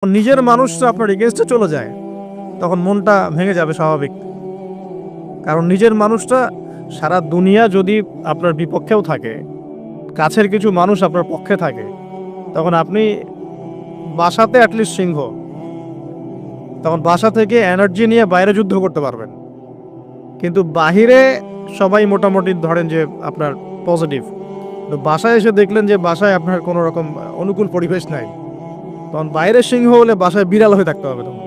নিজের মানুষটা আপনার এগেনস্টে চলে যায়, তখন মনটা ভেঙে যাবে স্বাভাবিক। কারণ নিজের মানুষটা সারা দুনিয়া যদি আপনার বিপক্ষেও থাকে, কাছের কিছু মানুষ আপনার পক্ষে থাকে, তখন আপনি বাসাতে অ্যাটলিস্ট সিংহ, তখন বাসা থেকে এনার্জি নিয়ে বাইরে যুদ্ধ করতে পারবেন। কিন্তু বাহিরে সবাই মোটামুটি ধরেন যে আপনার পজিটিভ, তো বাসায় এসে দেখলেন যে বাসায় আপনার কোনো রকম অনুকূল পরিবেশ নাই, তখন বাইরের সিংহ হলে বাসায় বিড়াল হয়ে থাকতে হবে। তখন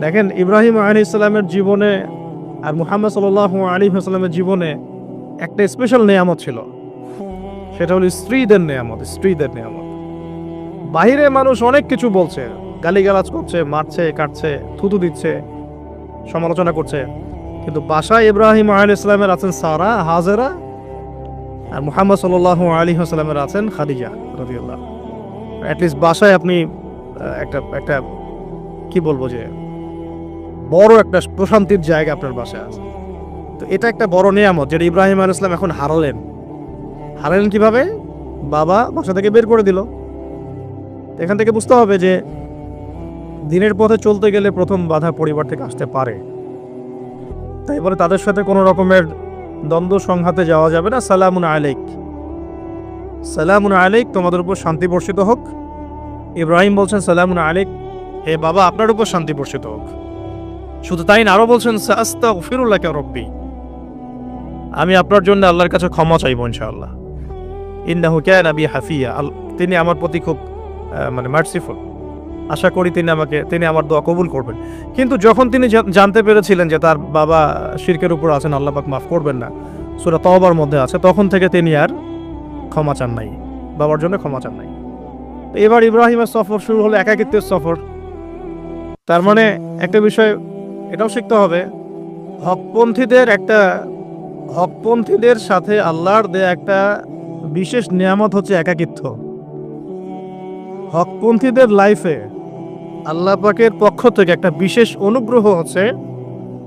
দেখেন ইব্রাহিম আলাইহিস সালামের জীবনে আর মুহাম্মদ সাল্লাল্লাহু আলাইহি ওয়াসাল্লামের জীবনে একটা স্পেশাল নেয়ামত ছিল, সেটা হলো স্ত্রীদের নেয়ামত। স্ত্রীদের নেয়ামত বাহিরে মানুষ অনেক কিছু বলছে, গালিগালাজ করছে, মারছে, কাটছে, থুতু দিচ্ছে, সমালোচনা করছে, কিন্তু বাসায় ইব্রাহিম আলাইহিস সালামের আছেন সারা, হাজেরা, আর মুহাম্মদ সাল্লাল্লাহু আলাইহি ওয়াসাল্লামের আছেন খাদিজা রাদিয়াল্লাহু। অ্যাটলিস্ট বাসায় আপনি একটা একটা কি বলবো যে বড় একটা প্রশান্তির জায়গা আপনার বাসায় আছে। তো এটা একটা বড় নিয়ামত যেটা ইব্রাহিম আলাইহিস সালাম এখন হারালেন। হারালেন কিভাবে? বাবা বাসা থেকে বের করে দিল। এখান থেকে বুঝতে হবে যে দিনের পথে চলতে গেলে প্রথম বাধা পরিবার থেকে আসতে পারে, তাই বলে তাদের সাথে কোনো রকমের দ্বন্দ্ব সংঘাতে যাওয়া যাবে না। সালামুন আলাইক, সালামুন আলাইক, তোমাদের উপর শান্তি বর্ষিত হোক। ইব্রাহিম বলছেন সালামুন আলাইক, হে বাবা আপনার উপর শান্তি বর্ষিত হোক। শুধু তাই না, আরো বলছেন সাস্তাগফিরু লাকা রব্বি, আমি আপনার জন্য আল্লাহর কাছে ক্ষমা চাইব ইনশাআল্লাহ। ইন্নাহু কানা বি হাফিয়া, তিনি আমার প্রতি খুব মার্সিফুল, আশা করি তিনি আমার দোয়া কবুল করবেন। কিন্তু যখন তিনি জানতে পেরেছিলেন যে তার বাবা শিরকের উপর আছেন, আল্লাহ পাক মাফ করবেন না, সূরা তাওবার মধ্যে আছে, তখন থেকে তিনি আর ক্ষমা চান নাই, বাবার জন্য ক্ষমা চান নাই। তো এবার ইব্রাহিমের সফর শুরু হলো একাকিত্বের সফর। তার মানে একটা বিষয় এটাও শিখতে হবে, হকপন্থীদের সাথে আল্লাহর দেয়া একটা বিশেষ নিয়ামত হচ্ছে একাকিত্ব। হকপন্থীদের লাইফে আল্লাহ পাকের পক্ষ থেকে একটা বিশেষ অনুগ্রহ হচ্ছে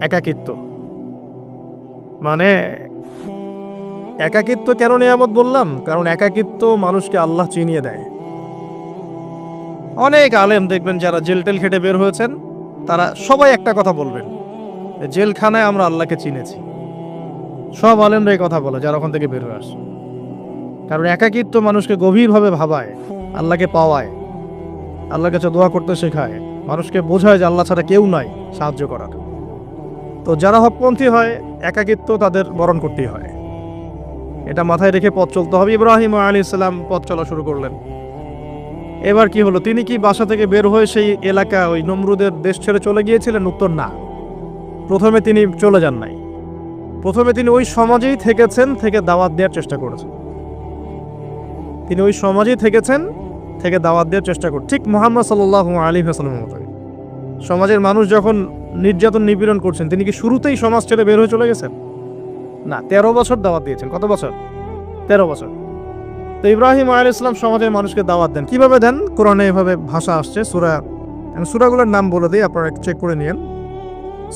একাকিত্ব। মানে একাকিত্ব কেন নিয়ামত বললাম? কারণ একাকিত্ব মানুষকে আল্লাহ চিনিয়ে দেয়। অনেক আলেম দেখবেন যারা জেল টেল খেটে বের হয়েছেন, তারা সবাই একটা কথা বলবেন, জেলখানায় আমরা আল্লাহকে চিনেছি। সব আলেমরা এই কথা বলে যারা ওখান থেকে বের হয়ে আসে। কারণ একাকিত্ব মানুষকে গভীরভাবে ভাবায়, আল্লাহকে পাওয়ায়, আল্লাহর কাছে দোয়া করতে শেখায়, মানুষকে বোঝায় যে আল্লাহ ছাড়া কেউ নাই সাহায্য করার। তো যারা হকপন্থী হয়, একাকিত্ব তাদের বরণ করতেই হয়। এটা মাথায় রেখে পথ চলতে হবে। ইব্রাহিম আলাইহিস সালাম পথ চলা শুরু করলেন। এবার কি হলো? তিনি কি বাসা থেকে বের হয়ে সেই এলাকা, ওই নমরুদের দেশ ছেড়ে চলে গিয়েছিলেন? উত্তর না। প্রথমে তিনি চলে যান নাই, প্রথমে তিনি ওই সমাজেই থেকেছেন, থেকে দাওয়াত দেওয়ার চেষ্টা করেছেন। তিনি ওই সমাজেই থেকেছেন, থেকে দাওয়াত দেওয়ার চেষ্টা করেন, ঠিক মুহাম্মদ সাল্লাল্লাহু আলাইহি ওয়াসাল্লামের মতোই। সমাজের মানুষ যখন নির্যাতন নিপীড়ন করছেন, তিনি কি শুরুতেই সমাজ ছেড়ে বের হয়ে চলে গেছেন? না, 13 বছর দাওয়াত দিয়েছেন। কত বছর? 13 বছর। তো ইব্রাহিম আলাইহিস সালাম সমাজের মানুষকে দাওয়াত দেন। কিভাবে দেন? কোরআনে এভাবে ভাষা আসছে। সূরাগুলোর নাম বলে দিই, আপনারা একটু চেক করে নিন।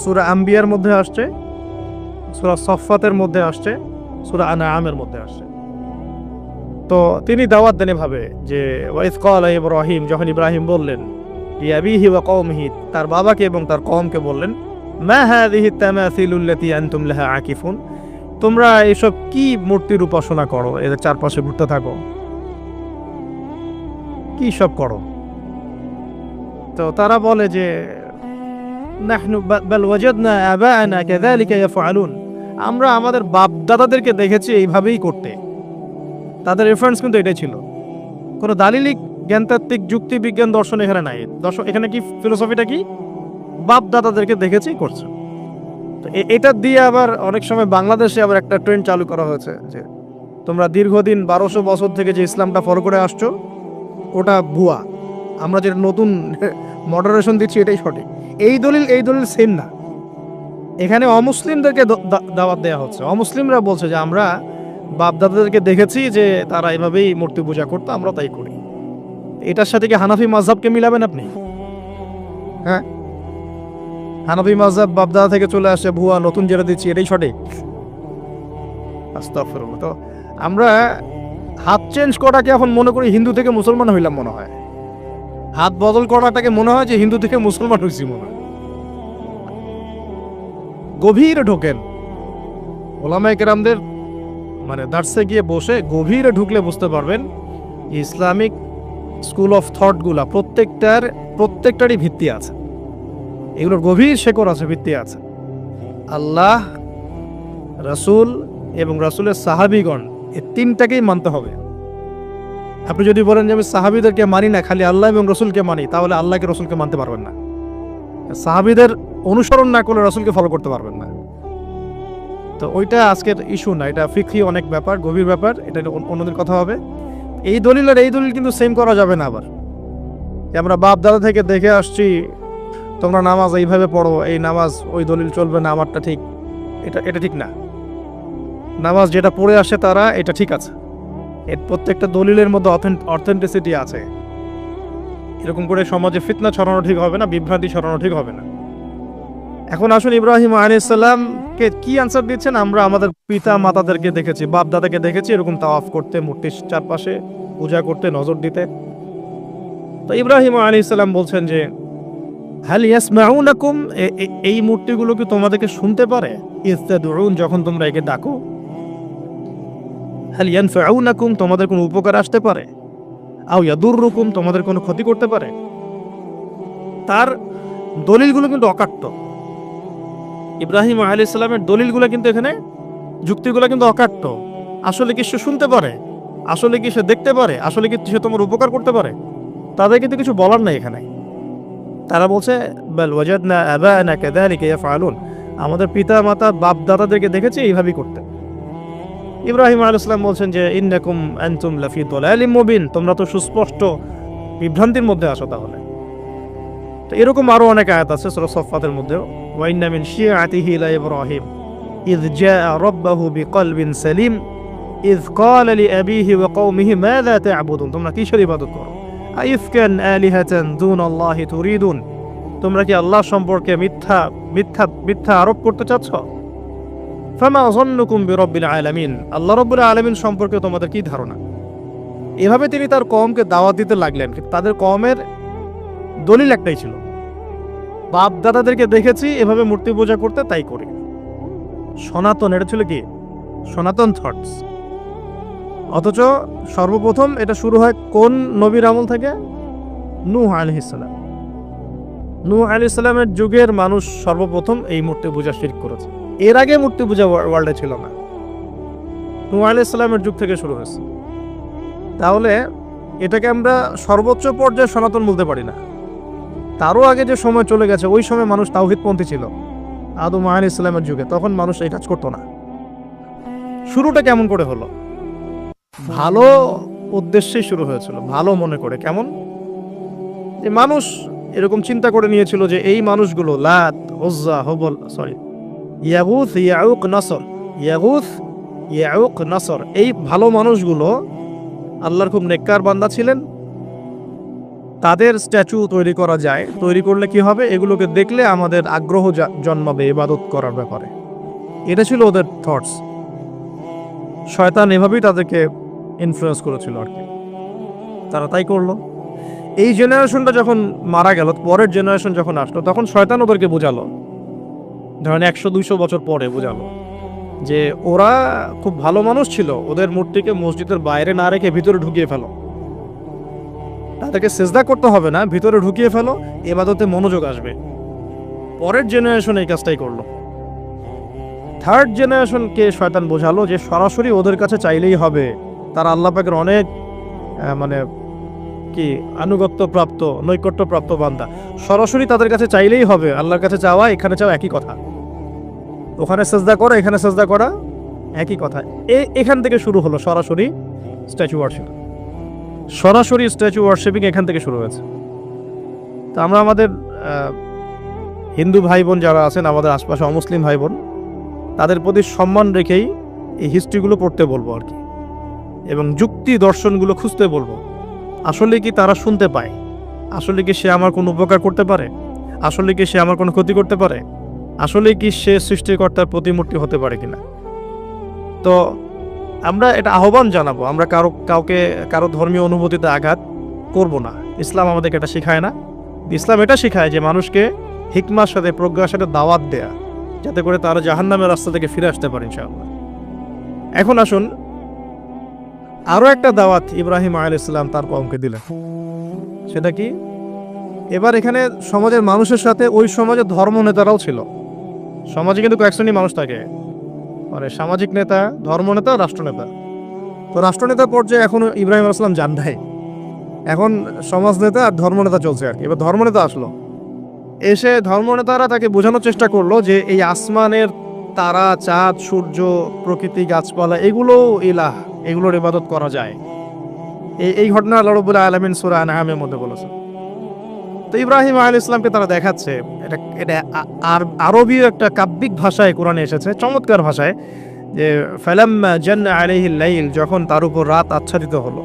সূরা আম্বিয়ার মধ্যে আসছে, সূরা সফফাতের মধ্যে আসছে, সূরা আনআমের মধ্যে আসছে। তো তিনি দাওয়াত দেন এভাবে যে ওয়াইজ ক্বালা ইব্রাহিম, যখন ইব্রাহিম বললেন লিআবিহি ওয়া কওমিহি, তার বাবাকে এবং তার কওমকে বললেন, মা হাযিহি তামাসিলুল্লাতী আনতুম লাহা আকিফুন, তোমরা এইসব কি মূর্তির উপাসনা করো, এদের চারপাশে ঘুরতে থাকো, কি সব করো? তো তারা বলে যে নাহনু বাল ওয়াজাদনা আবাআনা কাযালিকা ইয়াফআলুন, আমরা আমাদের বাপ দাদাদেরকে দেখেছি এইভাবেই করতে। তাদের রেফারেন্স কিন্তু এটাই ছিল। কোনো দালিলিক জ্ঞানতাত্ত্বিক যুক্তি বিজ্ঞান দর্শন এখানে নাই। দর্শন এখানে কি ফিলোসফিটা কি? বাপ দাদাদেরকে দেখেছি করছে। তো এটা দিয়ে আবার অনেক সময় বাংলাদেশে আবার একটা ট্রেন্ড চালু করা হয়েছে যে তোমরা দীর্ঘদিন 1200 বছর থেকে যে ইসলামটা ফলো করে আসছো ওটা ভুয়া, আমরা যেটা নতুন মডারেশন দিচ্ছি এটাই সঠিক। এই দলিল সেম না। এখানে অমুসলিমদেরকে দাওয়াত দেওয়া হচ্ছে। অমুসলিমরা বলছে যে আমরা বাপ দাদাদেরকে দেখেছি যে তারা এভাবেই মূর্তি পূজা করতো, আমরা তাই করি। এটার সাথে কি হানাফি মাযহাবকে মিলাবেন আপনি? হ্যাঁ, হানাফি মাযহাব বাপ দাদা থেকে চলে আসে, ভুয়া, নতুন যেটা দিচ্ছি এটাই সঠিক। আস্তাগফিরুল্লাহ। তো আমরা হাত চেঞ্জ করাকে এখন মনে করি হিন্দু থেকে মুসলমান হইলাম মনে হয়। হাত বদল করাটাকে মনে হয় যে হিন্দু থেকে মুসলমান হয়েছি মনে হয়। গভীরে ঢোকেন ওলামায়ে কেরামদের মানে দার্সে গিয়ে বসে গভীরে ঢুকলে বুঝতে পারবেন ইসলামিক স্কুল অফ থটগুলা প্রত্যেকটারই ভিত্তি আছে, এগুলোর গভীর শেকড় আছে, ভিত্তি আছে। আল্লাহ, রাসূল এবং রাসূলের সাহাবীগণ, এই তিনটাকেই মানতে হবে। আপনি যদি বলেন যে আমি সাহাবীদেরকে মানি না, খালি আল্লাহ এবং রসুলকে মানি, তাহলে আল্লাহকে রসুলকে মানতে পারবেন না। সাহাবীদের অনুসরণ না করলে রসুলকে ফলো করতে পারবেন না। তো ওইটা আজকের ইস্যু না, এটা ফিকহি অনেক ব্যাপার, গভীর ব্যাপার, এটা অন্যদের কথা হবে। এই দলিল আর এই দলিল কিন্তু সেম করা যাবে না। আবার আমরা বাপ দাদা থেকে দেখে আসছি তোমরা নামাজ এইভাবে পড়ো, এই নামাজ ওই দলিল চলবে না, আমারটা ঠিক, এটা ঠিক না। নামাজ যেটা পড়ে আসে তারা এটা ঠিক আছে, এর প্রত্যেকটা দলিলের মধ্যে অথেন্টিসিটি আছে। এরকম করে সমাজে ফিতনা ছড়ানো ঠিক হবে না, বিভ্রান্তি ছড়ানো ঠিক হবে না। এখন আসুন ইব্রাহিম আলাইহিস সালামকে কি আনসার দিচ্ছেন। আমরা আমাদের পিতা মাতাদেরকে দেখেছি, বাপ দাদাকে দেখেছি এরকম তাওয়াফ করতে, মূর্তির চারপাশে পূজা করতে, নজর দিতে। তো ইব্রাহিম আলাইহিস সালাম বলছেন যে হাল ইয়াসমাউনাকুম, এই মূর্তিগুলো কি তোমাদেরকে শুনতে পারে? ইস্তাদউন, যখন তোমরা একে ডাকো। হাল ইয়ানফাউনাকুম, তোমাদের কোনো উপকার আসতে পারে? আও ইয়াদুররুকুম, তোমাদের কোনো ক্ষতি করতে পারে? তার দলিলগুলো কিন্তু অকাট্য। ইব্রাহিম আলাইহিস সালামের দলিলগুলো কিন্তু এখানে, যুক্তিগুলো কিন্তু অকাট্য। আসলে কি সে শুনতে পারে? আসলে কি সে দেখতে পারে? আসলে কি সে তোমার উপকার করতে পারে? তাদের কিন্তু কিছু বলার নাই এখানে। তারা বলছে বাল ওয়াজাদনা আবানা কাযালিকা ইয়াফআলুন, আমাদের পিতা মাতা বাপ দাদাদেরকে দেখেছি এইভাবেই করতে। ইব্রাহিম আলাইহিস সালাম বলছেন যে ইন্নাকুম আনতুম লাফি দালালিম মুবিন, তোমরা তো সুস্পষ্ট বিভ্রান্তির মধ্যে আছো। তাহলে তো এরকম আরো অনেক আয়াত আছে সূরা সাফফাতের মধ্যে, ওয়া ইন্না মিন শিয়াতিহি লা ইব্রাহিম ইয জাআ রাব্বাহু বিকলবিন সালিম ইয ক্বালা লিআবিহি ওয়া কওমিহি মাযা তা'বুদুন, তোমরা কিসের ইবাদত করো? আইফকান আলিহাতান দুনাল্লাহি তুরিদুন, তোমরা কি আল্লাহ সম্পর্কে মিথ্যা আরোপ করতে চাচ্ছ? ফামা যান্নুকুম বিরাব্বিল আলামিন, আল্লাহ রাব্বুল আলামিন সম্পর্কে তোমাদের কি ধারণা? এভাবে তিনি তার কওমকে দাওয়াত দিতে লাগলেন। তাদের কওমের দলিল একটাই ছিল, বাপ দাদাদেরকে দেখেছি এভাবে মূর্তি পূজা করতে, তাই করি। সনাতন, এটা ছিল কি সনাতন থটস। অথচ সর্বপ্রথম এটা শুরু হয় কোন নবীর আমল থেকে? নূহ আলাইহিস সালাম। নূহ আলাইহিস সালামের যুগের মানুষ সর্বপ্রথম এই মূর্তি পূজা শিরক করেছে। এর আগে মূর্তি পূজা ওয়ার্ল্ডে ছিল না, নূহ আলাইহিস সালামের যুগ থেকে শুরু হয়েছে। তাহলে এটাকে আমরা সর্বোচ্চ পর্যায়ে সনাতন বলতে পারি না। তারও আগে যে সময় চলে গেছে, ওই সময় মানুষ তাওহীদপন্থী ছিল। আদম আলাইহিস সালামের যুগে তখন মানুষ এই কাজ করতো না। শুরুটা কেমন করে হলো? ভালো উদ্দেশ্যে শুরু হয়েছিল, ভালো মনে করে। কেমন? যে মানুষ এরকম চিন্তা করে নিয়েছিল যে এই মানুষগুলো লাত, উজ্জা, হবল, ইয়াগুথ, ইয়াউক, নাসর, ইয়াগুথ, ইয়াউক, নাসর, এই ভালো মানুষগুলো আল্লাহর খুব নেককার বান্দা ছিলেন। তাদের স্ট্যাচু তৈরি করা যায়, তৈরি করলে কি হবে? এগুলোকে দেখলে আমাদের আগ্রহ জন্মাবে ইবাদত করার ব্যাপারে। এটা ছিল ওদের থটস। শয়তান এভাবেই তাদেরকে ইনফ্লুয়েন্স করেছিল আর কি, তারা তাই করলো। এই জেনারেশনটা যখন মারা গেল, পরের জেনারেশন যখন আসলো, তখন শয়তান ওদেরকে বোঝালো, ধরেন 100-200 বছর পরে বোঝালো যে ওরা খুব ভালো মানুষ ছিল, ওদের মূর্তিকে মসজিদের বাইরে না রেখে ভিতরে ঢুকিয়ে ফেলো, তাদেরকে সেজদা করতে হবে না, ভিতরে ঢুকিয়ে ফেলো, ইবাদতে মনোযোগ আসবে। পরের জেনারেশন এই কাজটাই করলো। থার্ড জেনারেশনকে শয়তান বোঝালো যে সরাসরি ওদের কাছে চাইলেই হবে, তারা আল্লাহ পাকের অনেক মানে কি আনুগত্য প্রাপ্ত, নৈকট্য প্রাপ্ত বান্দা, সরাসরি তাদের কাছে চাইলেই হবে। আল্লাহর কাছে চাওয়া, এখানে চাওয়া একই কথা, ওখানে সেজদা করা, এখানে সেজদা করা একই কথা। এখান থেকে শুরু হলো সরাসরি স্ট্যাচু ওয়ার্শিপ। সরাসরি স্ট্যাচু ওয়ার্শিপিং এখান থেকে শুরু হয়েছে। তো আমরা আমাদের হিন্দু ভাই বোন যারা আছেন, আমাদের আশপাশে অমুসলিম ভাই বোন, তাদের প্রতি সম্মান রেখেই এই হিস্ট্রিগুলো পড়তে বলবো আর কি, এবং যুক্তি দর্শনগুলো খুঁজতে বলবো। আসলে কি তারা শুনতে পায়? আসলে কি সে আমার কোনো উপকার করতে পারে? আসলে কি সে আমার কোনো ক্ষতি করতে পারে? আসলে কি সে সৃষ্টিকর্তার প্রতিমূর্তি হতে পারে কিনা? তো আমরা এটা আহ্বান জানাবো, আমরা কারো ধর্মীয় অনুভূতিতে আঘাত করব না। ইসলাম আমাদেরকে এটা শেখায় না। ইসলাম এটা শেখায় যে মানুষকে হিকমার সাথে, প্রজ্ঞার সাথে দাওয়াত দেয়া, যাতে করে তারা জাহান্নামের রাস্তা থেকে ফিরে আসতে পারে ইনশাআল্লাহ। এখন আসুন, আরও একটা দাওয়াত ইব্রাহিম আলাইহিস সালাম তার কওমকে দিলেন। সেটা কি? এবার এখানে সমাজের মানুষের সাথে ওই সমাজের ধর্ম নেতারাও ছিল। সমাজে কিন্তু কয়েক শ্রেণীর মানুষ থাকে, মানে সামাজিক নেতা, ধর্মনেতা, রাষ্ট্রনেতা। তো রাষ্ট্রনেতার পর্যায়ে এখন ইব্রাহিম আলাইহিস সালাম যান নাই, এখন সমাজ নেতা আর ধর্মনেতা চলছে আর কি। এবার ধর্মনেতা আসলো, এসে ধর্মনেতারা তাকে বোঝানোর চেষ্টা করলো যে এই আসমানের তারা, চাঁদ, সূর্য, প্রকৃতি, গাছপালা, এগুলো ইলাহ, এগুলোর ইবাদত করা যায়। এই ঘটনা আল্লাহ রাব্বুল আলামিন সূরা আনআমের মধ্যে বলেছেন। তো ইব্রাহিম আলাইহিস সালামকে তারা দেখাচ্ছে, এটা আরবী একটা কাব্যিক ভাষায় কোরআনে এসেছে, চমৎকার ভাষায়, যে ফালাম্মা জান্না আলাইহিল লাইল, যখন তার উপর রাত আচ্ছাদিত হলো,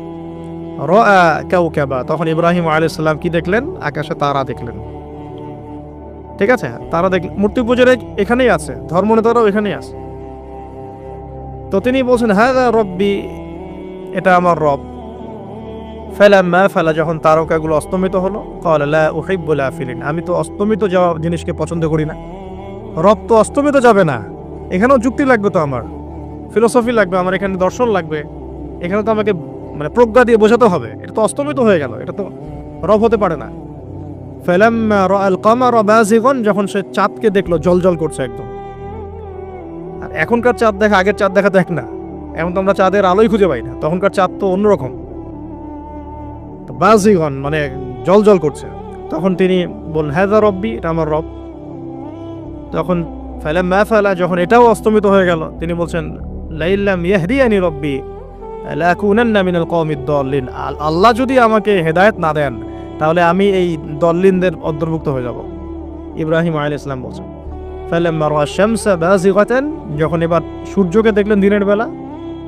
রাআ কাওকাবা, তখন ইব্রাহিম আলাইহিস সালাম কি দেখলেন? আকাশে তারা দেখলেন। ঠিক আছে, তারা দেখলেন। মূর্তি পূজারে এখানেই আছে, ধর্মনেতারাও এখানেই আছে। তো তিনি বলছেন হাযা রব্বি, এটা আমার রব। ফালাম্মা ফালা, যখন তারকাগুলো অস্তমিত হলো, ক্বালা লা উহিব্বুল আফিলিন, আমি তো অস্তমিত যাওয়া জিনিসকে পছন্দ করি না। রব তো অস্তমিত যাবে না, এখানেও যুক্তি লাগবে, তো আমার ফিলোসফি লাগবে, আমার এখানে দর্শন লাগবে, এখানে তো আমাকে মানে প্রজ্ঞা দিয়ে বোঝাতে হবে। এটা তো অস্তমিত হয়ে গেল, এটা তো রব হতে পারে না। ফালাম্মা রাআল কামারা বাযিগান, যখন সে চাঁদকে দেখলো জ্বলজ্বল করছে একদম। আর এখনকার চাঁদ দেখা আগের চাঁদ দেখা তো এক না, এখন তো আমরা চাঁদের আলোই খুঁজে পাই না, তখনকার চাঁদ তো অন্যরকম। বাযিগান মানে জ্বলজ্বল করছে। তখন তিনি বললেন হাযা রব্বি, এটা আমার রব। তখন ফালাম্মা ফালা, যখন এটাও অস্তমিত হয়ে গেল, তিনি বলছেন লাইল্লাম ইয়াহদিয়ানি রব্বি লাকুনান্না মিনাল কওমিদ দাল্লিন, আল্লাহ যদি আমাকে হেদায়েত না দেন তাহলে আমি এই দল্লিনদের অন্তর্ভুক্ত হয়ে যাব। ইব্রাহিম আলাইহিস সালাম বলছেন ফালাম্মা রাআ শামসা বাযিগাতান, যখন এবার সূর্যকে দেখলেন দিনের বেলা,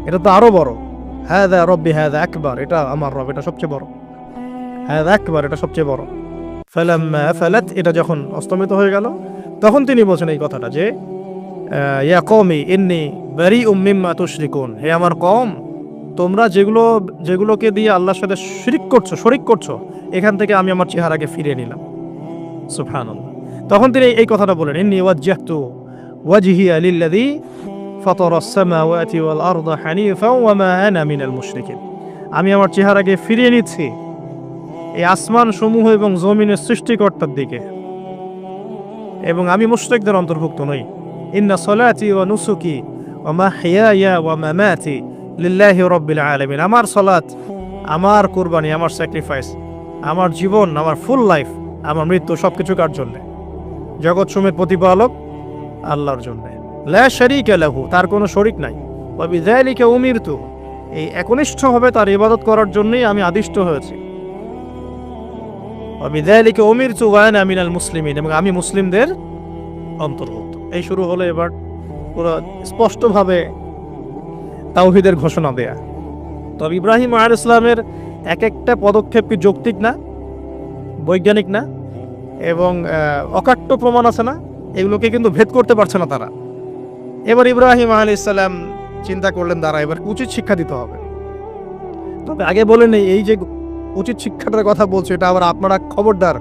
এটা তো আরো বড়। হাযা রব্বি হাযা আকবার, এটা আমার রব, এটা সবচেয়ে বড়। হাযা আকবার, এটা সবচেয়ে বড়। ফালাম্মা ফালাত, এটা যখন অস্তমিত হয়ে গেল, তখন তিনি বলছেন এই কথাটা যে ইয়া কওমি ইন্নী বারিউম মিম্মা তুশরিকুন, হে আমার কওম, তোমরা যেগুলোকে দিয়ে আল্লাহর সাথে শরিক করছো, এখান থেকে আমি আমার চেহারাকে ফিরিয়ে নিলাম। সুবহানাল্লাহ। তখন তিনি এই কথাটা বলেন ইন্নী ওয়াজ্জাহতু ওয়াজহিয়া লিল্লাযী ফাতারাস সামাওয়াতি ওয়াল আরদা হানিফাও ওয়া মা আনা মিনাল মুশরিকিন, আমি আমার চেহারাকে ফিরিয়ে নিচ্ছি এই আসমান সমূহ এবং জমিনের সৃষ্টিকর্তার দিকে, এবং আমি মুশরিকদের অন্তর্ভুক্ত নই। ইন্না সলাতি ওয়া নুসুকি ওয়া মাহইয়ায়া ওয়া মামাতি লিল্লাহি রাব্বিল আলামিন, আমার সালাত, আমার কুরবানি, আমার স্যাক্রিফাইস, আমার জীবন, আমার ফুল লাইফ, আমার মৃত্যু, সবকিছু কার জন্য? জগৎ সমূহের প্রতিপালক আল্লাহর জন্য। লা শারীকা লাহু, তার কোনো শরীক নাই। ওয়া বিযালিকা উমিরতু, এই একনিষ্ঠভাবে তার ইবাদত করার জন্যই আমি আদিষ্ট হয়েছি। ওয়া বিযালিকা উমিরতু ওয়া আনা মিনাল মুসলিমিন, এবং আমি মুসলিমদের অন্তর্ভুক্ত। এই শুরু হলো এবার পুরো স্পষ্টভাবে তাওহীদের ঘোষণা দেয়া। তবে ইব্রাহিম আলাইহিস সালামের এক একটা পদক্ষেপ কি যৌক্তিক না, বৈজ্ঞানিক না, এবং অকাট্য প্রমাণ আছে না, এগুলোকে কিন্তু ভেদ করতে পারছে না তারা। এবার ইব্রাহিম আলাইহিস সালাম চিন্তা করলেন দ্বারা এবার উচিত শিক্ষা দিতে হবে। তবে আগে বলেন এই যে উচিত শিক্ষাটার কথা বলছে, এটা আবার আপনারা খবরদার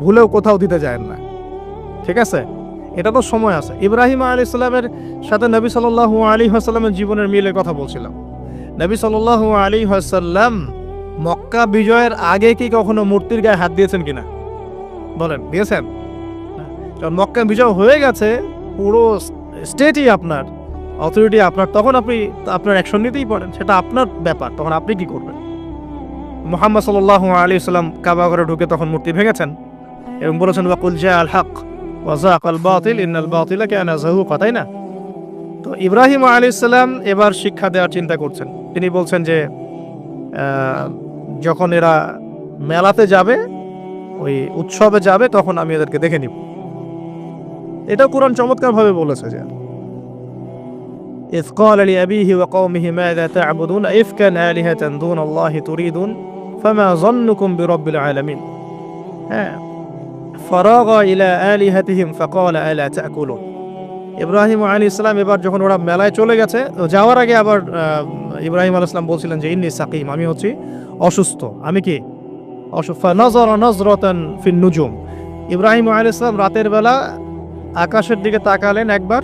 ভুলেও কোথাও দিতে যায় না, ঠিক আছে? এটা তো সময় আছে। ইব্রাহিম আলাইহিস সালামের সাথে নবী সাল্লাল্লাহু আলাইহি ওয়াসাল্লামের জীবনের মিলের কথা বলছিলাম। নবী সাল্লাল্লাহু আলাইহি ওয়াসাল্লাম মক্কা বিজয়ের আগে কি কখনো মূর্তির গায়ে হাত দিয়েছেন কিনা বলেন? দিয়েছেন? যখন মক্কা বিজয় হয়ে গেছে, পুরো স্টেটই আপনার, অথরিটি আপনার, তখন আপনি আপনার অ্যাকশন নিতেই পারেন, সেটা আপনার ব্যাপার, তখন আপনি কি করবেন? মুহাম্মদ সাল্লাল্লাহু আলাইহি ওয়াসাল্লাম কাবা ঘরে ঢুকে তখন মূর্তি ভেঙেছেন এবং বলেছেন ওয়াকুল জাআল হক ওয়া যাকাল বাতিল ইন্নাল বাতিলা কানা যাহুকা, তাই না? তো ইব্রাহিম আলাইহিস সালাম এবার শিক্ষা দেওয়ার চিন্তা করছেন। তিনি বলছেন যে যখন এরা মেলাতে যাবে, ওই উৎসবে যাবে, তখন আমি এদেরকে দেখে নিব। এটা কুরআন চমৎকারভাবে বলেছে যে ইয ক্বালা লিআবিহি ওয়া কওমিহি মাযা তা'বুদুন ইফকান আলিহাতান দুনাল্লাহি তুরিদুন ফামা যান্নুকুম বিরাব্বিল আলামিন। হ্যাঁ, ফারাগা ইলা আলিহাতিহিম ফাকালা আলা তা'কুলুন। ইব্রাহিম আলাইহিস সালাম এবার যখন ওরা মেলায় চলে গেছে, যাওয়ার আগে আবার ইব্রাহিম আলাইহিস সালাম বলছিলেন যে ইন্নী সাকিম, আমি হচ্ছি অসুস্থ, আমি কি ফানাযারা নাযরাতান ফিন নুজুম, ইব্রাহিম আলাইহিস সালাম রাতের বেলা আকাশের দিকে তাকালেন একবার,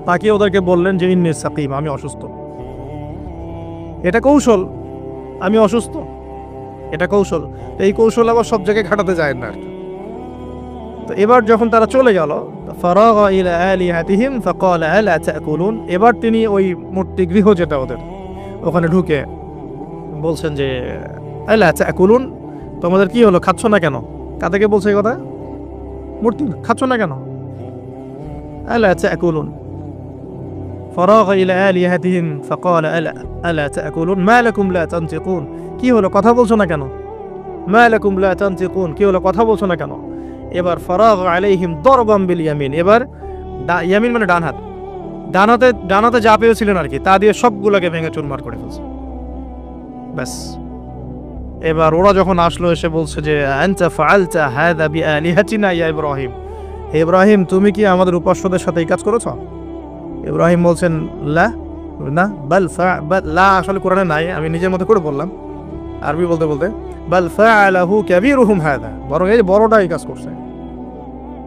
তাকিয়ে ওদেরকে বললেন যে ইন্নী সাকিম, আমি অসুস্থ। এটা কৌশল, আমি অসুস্থ, এটা কৌশল। এই কৌশল আবার সব জায়গায় খাটাতে যায় না। তো এবার যখন তারা চলে গেল, ফারাগা ইলা আলিহাতিহিম ফাকালা আলা তাকুলুন, এবার তিনি ওই মূর্তি গৃহ যেটা ওদের, ওখানে ঢুকে বলছেন যে আলা তাকুলুন, তোমাদের কি হলো, খাচ্ছ না কেন? কাদেরকে বলছে এই কথা? মূর্তি, খাচ্ছ না কেন? আলা তাকুলুন, ফারাগা ইলা আলিহাতিহিম ফাকালা আলা তাকুলুন মা লাকুম লা তানতিকুন, কি হলো, কথা বলছো না কেন? মা লাকুম লা তানতিকুন, কি হলো, কথা বলছো না কেন? এবার ফারাগা আলাইহিম দরবাম বিল ইয়ামিন, এবার ইয়ামিন মানে ডান হাত, ডানাতে যা পেয়েছিলেন আর কি, তা দিয়ে সবগুলোকে ভেঙে চুরমার করে ফেলছে। ব্যাস, এবার ওরা যখন আসলো এসে বলছে যে আনতা ফাআলতা হাযা বিআলিহাতিনা ইয়া ইব্রাহিম, হে ইব্রাহিম তুমি কি আমাদের উপাস্যদের সাথে এই কাজ করেছো? ইব্রাহিম বলছেন লা, না, বাল লা আসলে কোরআনে নাই, আমি নিজের মতো করে বললাম আরবি বলতে বলতে, বাল ফাআলাহু কাবীরুহুম হাযা, বরং এই বড়টা এই কাজ করছে,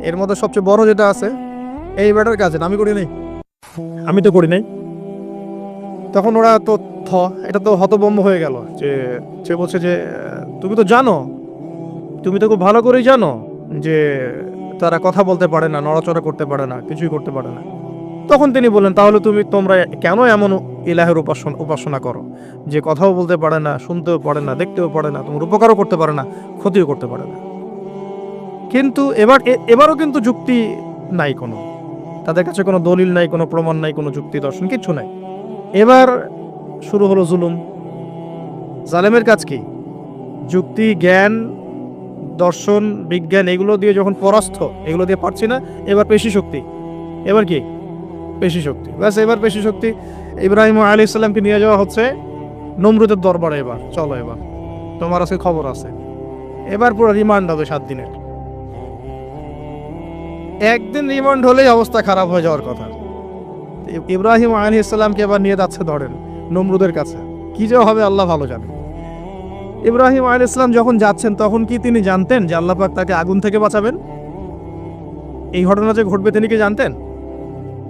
এর মধ্যে সবচেয়ে বড় যেটা আছে এই ব্যাটার কাজ, আমি করি নাই, আমি তো করি নাই। তখন ওরা তো এটা তো হতভম্ব হয়ে গেল, যে সে বলছে যে তুমি তো জানো, তুমি তো খুব ভালো করেই জানো যে তারা কথা বলতে পারে না, নড়াচড়া করতে পারে না, কিছুই করতে পারে না। তখন তিনি বললেন তাহলে তোমরা কেন এমন ইলাহের উপাসনা করো যে কথাও বলতে পারে না, শুনতেও পারে না, দেখতেও পারে না, তোমার উপকারও করতে পারে না, ক্ষতিও করতে পারে না। কিন্তু এবারও কিন্তু যুক্তি নাই, কোনো তাদের কাছে কোনো দলিল নাই, কোনো প্রমাণ নাই, কোনো যুক্তি দর্শন কিচ্ছু নাই। এবার শুরু হলো জুলুম। জালেমের কাজ কি? যুক্তি, জ্ঞান, দর্শন, বিজ্ঞান এগুলো দিয়ে যখন পরাস্ত, এগুলো দিয়ে পারছি না, এবার পেশি শক্তি। এবার কি? পেশি শক্তি। ব্যাস, এবার পেশি শক্তি। ইব্রাহিম আলাইহিস সালামকে নিয়ে যাওয়া হচ্ছে নমরুদের দরবারে। এবার চলো, এবার তোমার কাছে খবর আছে। এবার পুরো রিমান্ড হবে 7 দিনের। একদিন রিমান্ড হলেই অবস্থা খারাপ হয়ে যাওয়ার কথা। ইব্রাহিম আলাইহিস সালামকে এবার নিয়ে যাচ্ছে ধরেন নমরুদের কাছে, কি যে হবে আল্লাহ ভালো জানেন। ইব্রাহিম আলাইহিস সালাম যখন যাচ্ছেন তখন কি তিনি জানতেন যে আল্লাহ পাক তাকে আগুন থেকে বাঁচাবেন? এই ঘটনা যে ঘটবে তিনি কি জানতেন?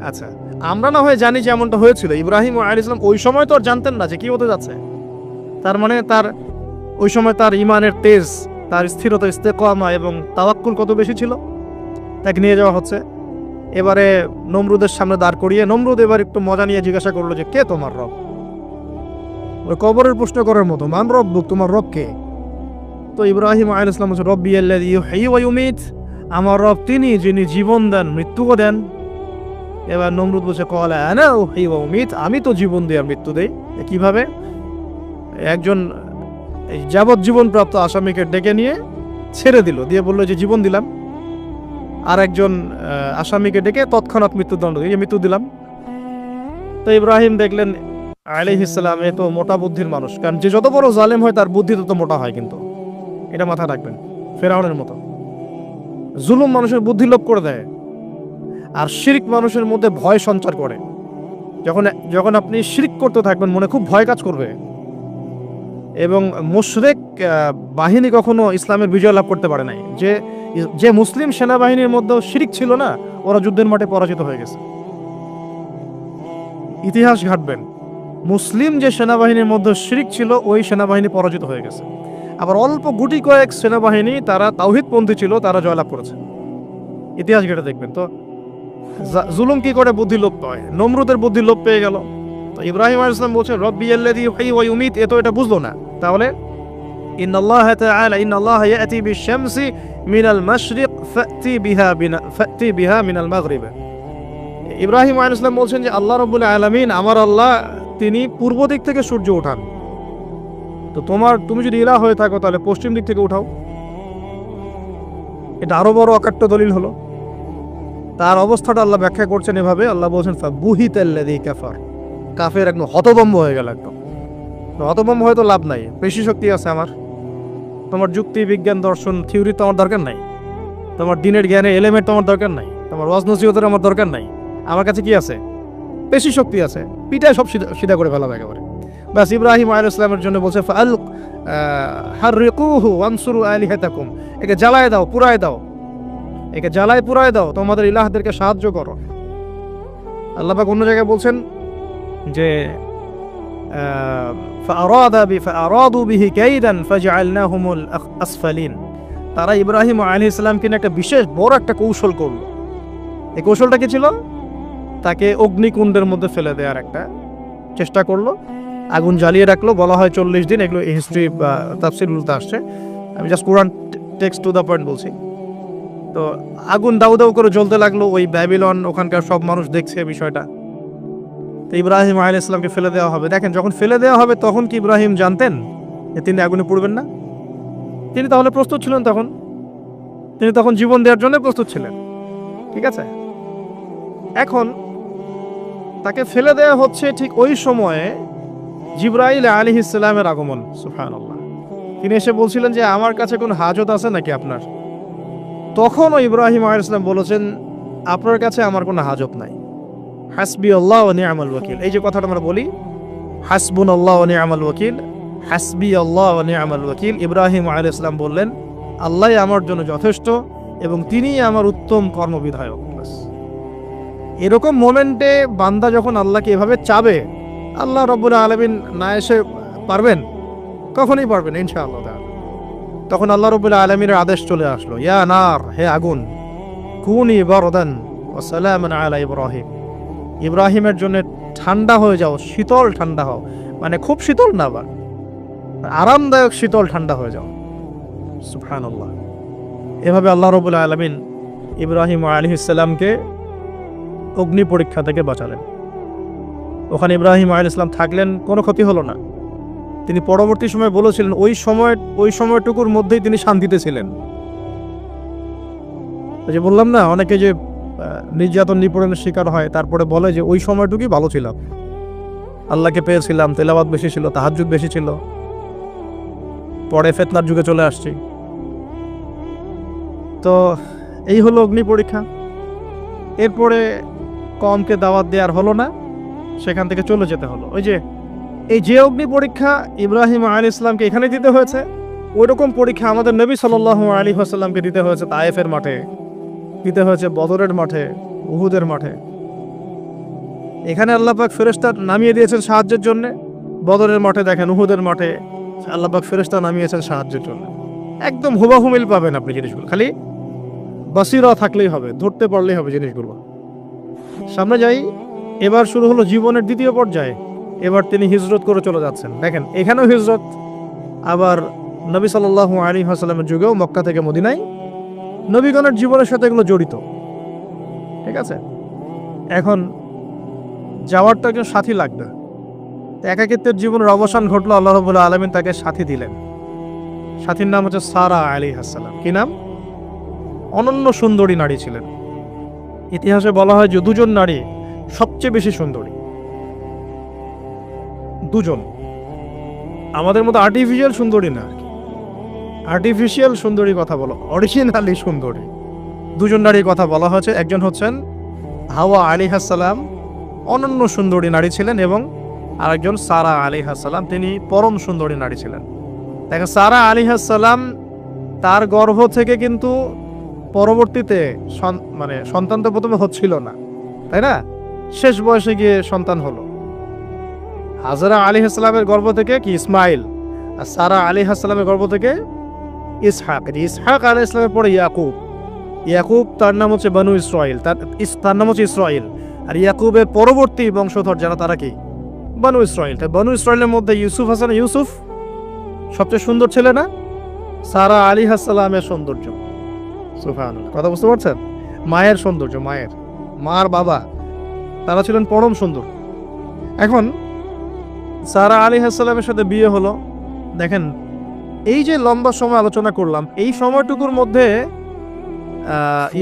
আচ্ছা, আমরা না হয় জানি যে এমনটা হয়েছিল, ইব্রাহিম আলাইহিস সালাম ওই সময় তো আর জানতেন না যে কি হতে যাচ্ছে। তার মানে তার ওই সময় তার ইমানের তেজ, তার স্থিরতা, ইস্তেকামা এবং তাওয়াক্কুল কত বেশি ছিল। তাকে নিয়ে যাওয়া হচ্ছে। এবারে নমরুদের সামনে দাঁড় করিয়ে নমরুদ এবার একটু মজা নিয়ে জিজ্ঞাসা করলো যে কে তোমার রব? ওই কবরের প্রশ্ন করার মতো, মান রব্বুক, তোমার রব কে? তো ইব্রাহিম আলাইহিস সালাম বলছে রব্বি আল্লাযী ইউহয়ী ওয়া ইউমীত, আমার রব তিনি যিনি জীবন দেন মৃত্যুও দেন। এবার নমরুদ বলছে ক্বালা আনা উহয়ী ওয়া উমীত, আমি তো জীবন দিই আর মৃত্যু দেই। কিভাবে? একজন যাবজ্জীবন প্রাপ্ত আসামিকে ডেকে নিয়ে ছেড়ে দিল, দিয়ে বললো যে জীবন দিলাম। আর একজন আসামিকে ডেকে তৎক্ষণাৎ মৃত্যুদণ্ড দিয়ে মৃত্যু দিলাম। তো ইব্রাহিম দেখলেন আলাইহিস সালাম এ তো মোটা বুদ্ধির মানুষ, কারণ যে যত বড় জালেম হয় তার বুদ্ধি তত মোটা হয়, কিন্তু এটা মাথায় রাখবেন। ফেরাউনের মতো জুলুম মানুষের বুদ্ধি লোপ করে দেয়, আর শিরক মানুষের মধ্যে ভয় সঞ্চার করে। যখন আপনি শিরক করতে থাকবেন মনে খুব ভয় কাজ করবে। এবং মুশরিক বাহিনী কখনো ইসলামের বিজয় লাভ করতে পারে নাই। যে মুসলিম সেনাবাহিনীর মধ্যেও শিরক ছিল না, ওরা যুদ্ধের মাঠে পরাজিত হয়ে গেছে। ইতিহাস ঘাটবেন, মুসলিম যে সেনাবাহিনীর মধ্যে শিরক ছিল ওই সেনাবাহিনী পরাজিত হয়ে গেছে। আবার অল্প গুটি কয়েক সেনাবাহিনী তারা তাওহীদপন্থী ছিল, তারা জয়লাভ করেছে। ইতিহাস ঘেটে দেখবেন। তো জুলুম কি করে বুদ্ধি লোপ পায়? নমরুদের বুদ্ধি লোপ পেয়ে গেল। তো ইব্রাহিম আলাইহিস সালাম বলছেন রব্বি আল্লাযী ইউহয়ী ওয়া ইউমীত, এটা বুঝলো না। তাহলে ইন্নাল্লাহা তাআলা ইন্নাল্লাহা ইয়াতি বিশ-শামসি মিনাল মাশরিক ফাতি বিহা মিনাল মাগরিব। ইব্রাহিম আলাইহিস সালাম বলছেন যে আল্লাহ রাব্বুল আলামিন, আমার আল্লাহ তিনি পূর্ব দিক থেকে সূর্য ওঠান। তো তুমি যদি ইলাহ হয়ে থাকো তাহলে পশ্চিম দিক থেকে উঠাও। এটা আরো বড় অকাট্য দলিল হলো। তার অবস্থাটা আল্লাহ ব্যাখ্যা করছেন এভাবে, আল্লাহ বলছেন ফাবুহিতাল্লাযী কাফার, কাফের একদম হতভম্ব হয়ে গেল। একদম হতভম্ব হয়তো লাভ নাই, পেশি শক্তি আছে আমার। তোমার যুক্তি, বিজ্ঞান, দর্শন, থিওরি তো আমার দরকার নাই। তোমার দিনের জ্ঞানের এলিমেন্ট তো আমার দরকার নাই। তোমার ওয়াজ নসিহতের আমার দরকার নাই। আমার কাছে কি আছে? পেশি শক্তি আছে। পিঠায় সব সিধা করে ফেলাবে একেবারে। ব্যাস, ইব্রাহিম আলাইহিস সালামের জন্য বলছে হাররিকুহু ওয়ানসুরু আলিহাতাকুম, একে জ্বালায় দাও, পুরায় দাও, একে জ্বালায় পুরায় দাও, তোমাদের ইলাহদেরকে সাহায্য করো। আল্লাহ পাক অন্য জায়গায় বলছেন যে ফাআরাদু বিহি কাইদান ফাজআলনাহুমুল আসফালিন, তারা ইব্রাহিম আলাইহিস সালামকে নিয়ে একটা বিশেষ বড় একটা কৌশল করলো। এই কৌশলটা কি ছিল? তাকে অগ্নিকুণ্ডের মধ্যে ফেলে দেওয়ার একটা চেষ্টা করলো, আগুন জ্বালিয়ে রাখলো। বলা হয় 40 দিন, এগুলো হিস্ট্রি বা তাফসীরগুলোতে আসছে, আমি just Quran text to the point বলছি। তো আগুন দাউ দাউ করে জ্বলতে লাগলো, ওই ব্যাবিলন, ওখানকার সব মানুষ দেখছে বিষয়টা। তো ইব্রাহিম আলাইহিস সালামকে ফেলে দেওয়া হবে। দেখেন, যখন ফেলে দেওয়া হবে তখন কি ইব্রাহিম জানতেন যে তিনি আগুনে পুড়বেন না? তিনি তাহলে প্রস্তুত ছিলেন, তিনি তখন জীবন দেওয়ার জন্য প্রস্তুত ছিলেন। ঠিক আছে, এখন তাকে ফেলে দেওয়া হচ্ছে, ঠিক ওই সময়ে জিবরাইল আলাইহিস সালামের আগমন। সুবহানাল্লাহ। তিনি এসে বলছিলেন যে আমার কাছে কোনো হাজত আছে নাকি আপনার? তখনও ইব্রাহিম আলাইহিস সালাম বলেছেন, আপনার কাছে আমার কোনো হাজত নাই। হাসবি আল্লাহ ওয়া নি'মাল ওয়াকিল, এই যে কথাটা আমরা বলি, হাসবুনাল্লাহু ওয়া নি'মাল ওয়াকিল, হাসবি আল্লাহ ওয়া নি'মাল ওয়াকিল। ইব্রাহিম আলাইহিস সালাম বললেন, আল্লাহই আমার জন্য যথেষ্ট এবং তিনিই আমার উত্তম কর্মবিধায়ক। এরকম মোমেন্টে বান্দা যখন আল্লাহকে এভাবে চাবে, আল্লাহ রাব্বুল আলামিন না এসে পারবেন? কখনোই পারবেন ইনশাআল্লাহ। তখন আল্লাহ রাব্বুল আলামিনের আদেশ চলে আসলো, ইয়া নার, হে আগুন, কুনি বারদান ওয়া সালামান আলা ইব্রাহিম, ইব্রাহিমের জন্য ঠান্ডা হয়ে যাও, শীতল ঠান্ডা হও, মানে খুব শীতল না, বা আরামদায়ক শীতল ঠান্ডা হয়ে যাও। সুবহানাল্লাহ। এভাবে আল্লাহ রাব্বুল আলামিন ইব্রাহিম আলাইহিস সালামকে অগ্নি পরীক্ষা থেকে বাঁচালেন। ওখানে ইব্রাহিম আলাইহিস সালাম থাকলেন, কোনো ক্ষতি হলো না। তিনি পরবর্তী সময় বলেছিলেন, ওই সময়টুকুর মধ্যেই তিনি শান্তিতে ছিলেন। যে বললাম না, অনেকে যে নির্যাতন নিপীড়নের শিকার হয়, তারপরে বলে যে ওই সময়টুকুই ভালো ছিলাম, আল্লাহকে পেয়েছিলাম, তেলাওয়াত বেশি ছিল, তাহাজ্জুদ বেশি ছিল, পরে ফিতনার যুগে চলে আসছি। তো এই হলো অগ্নি পরীক্ষা। এরপরে কমকে দাওয়াত দেওয়ার হলো না, সেখান থেকে চলে যেতে হলো। এই যে অগ্নি পরীক্ষা ইব্রাহিম আলাইহিস সালামকে এখানে দিতে হয়েছে, ওই রকম পরীক্ষা আমাদের নবী সাল্লাল্লাহু আলাইহি ওয়াসাল্লামকে দিতে হয়েছে তায়েফের মাঠে, দিতে হয়েছে বদরের মাঠে, উহুদের মাঠে। এখানে আল্লাহ পাক ফেরেশতা নামিয়ে দিয়েছেন সাহায্যের জন্য, বদরের মাঠে দেখেন, উহুদের মাঠে আল্লাহ পাক ফেরেশতা নামিয়েছেন সাহায্যের জন্য। একদম হুবাহু মিল পাবেন আপনি জিনিসগুলো, খালি বাসিরা থাকলেই হবে, ধরতে পারলেই হবে জিনিসগুলো। সামনে যাই, এবার শুরু হলো জীবনের দ্বিতীয় পর্যায়ে। এবার তিনি হিজরত করে চলে যাচ্ছেন। দেখেন, এখানেও হিজরত, আবার নবী সাল্লাল্লাহু আলাইহি ওয়াসাল্লামের যুগেও মক্কা থেকে মদিনায় নবীগণের জীবনের সাথে এগুলো জড়িত। ঠিক আছে, এখন যাওয়ার তো একজন সাথী লাগবে। একাকিত্বের জীবনের অবসান ঘটলো, আল্লাহ রাব্বুল আলামিন তাকে সাথী দিলেন। সাথীর নাম হচ্ছে সারা আলাইহিস সালাম। কি নাম? অনন্য সুন্দরী নারী ছিলেন। ইতিহাসে বলা হয় যে দুজন নারী সবচেয়ে বেশি সুন্দরী, দুজন। আমাদের মতো আর্টিফিশিয়াল সুন্দরী না, আর্টিফিশিয়াল সুন্দরী কথা বলো, অরিজিনালি সুন্দরী দুজন নারীর কথা বলা হয়েছে। একজন হচ্ছেন হাওয়া আলাইহিস সালাম, অনন্য সুন্দরী নারী ছিলেন, এবং আরেকজন সারা আলাইহিস সালাম, তিনি পরম সুন্দরী নারী ছিলেন। দেখেন, সারা আলাইহিস সালাম, তার গর্ভ থেকে কিন্তু পরবর্তীতে সন্তান তো প্রথমে হচ্ছিল না, তাই না? শেষ বয়সে গিয়ে সন্তান হলো। হাজরা আলাইহিস সালামের গর্ভ থেকে কি ইসমাইল, আর সারা আলাইহিস সালামের গর্ভ থেকে ইসহাক। ইসহাক আলাইহিস সালামের পরে ইয়াকুব, তার নাম হচ্ছে বনু ইসরাইল, তার নাম হচ্ছে ইসরাইল। আর ইয়াকুবের পরবর্তী বংশধর যারা, তারা কি? বনু ইসরাইল। বনু ইসরাইলের মধ্যে ইউসুফ হাসান, ইউসুফ সবচেয়ে সুন্দর ছেলে না? সারা আলাইহিস সালামের সৌন্দর্য, সুবহানাল্লাহ, কথা বুঝতে পারছেন? মায়ের সৌন্দর্য, মার বাবা, তারা ছিলেন পরম সুন্দর। এখন সারা আলাইহিস সালামের সাথে বিয়ে হলো। দেখেন, এই যে লম্বা সময় আলোচনা করলাম, এই সময়টুকুর মধ্যে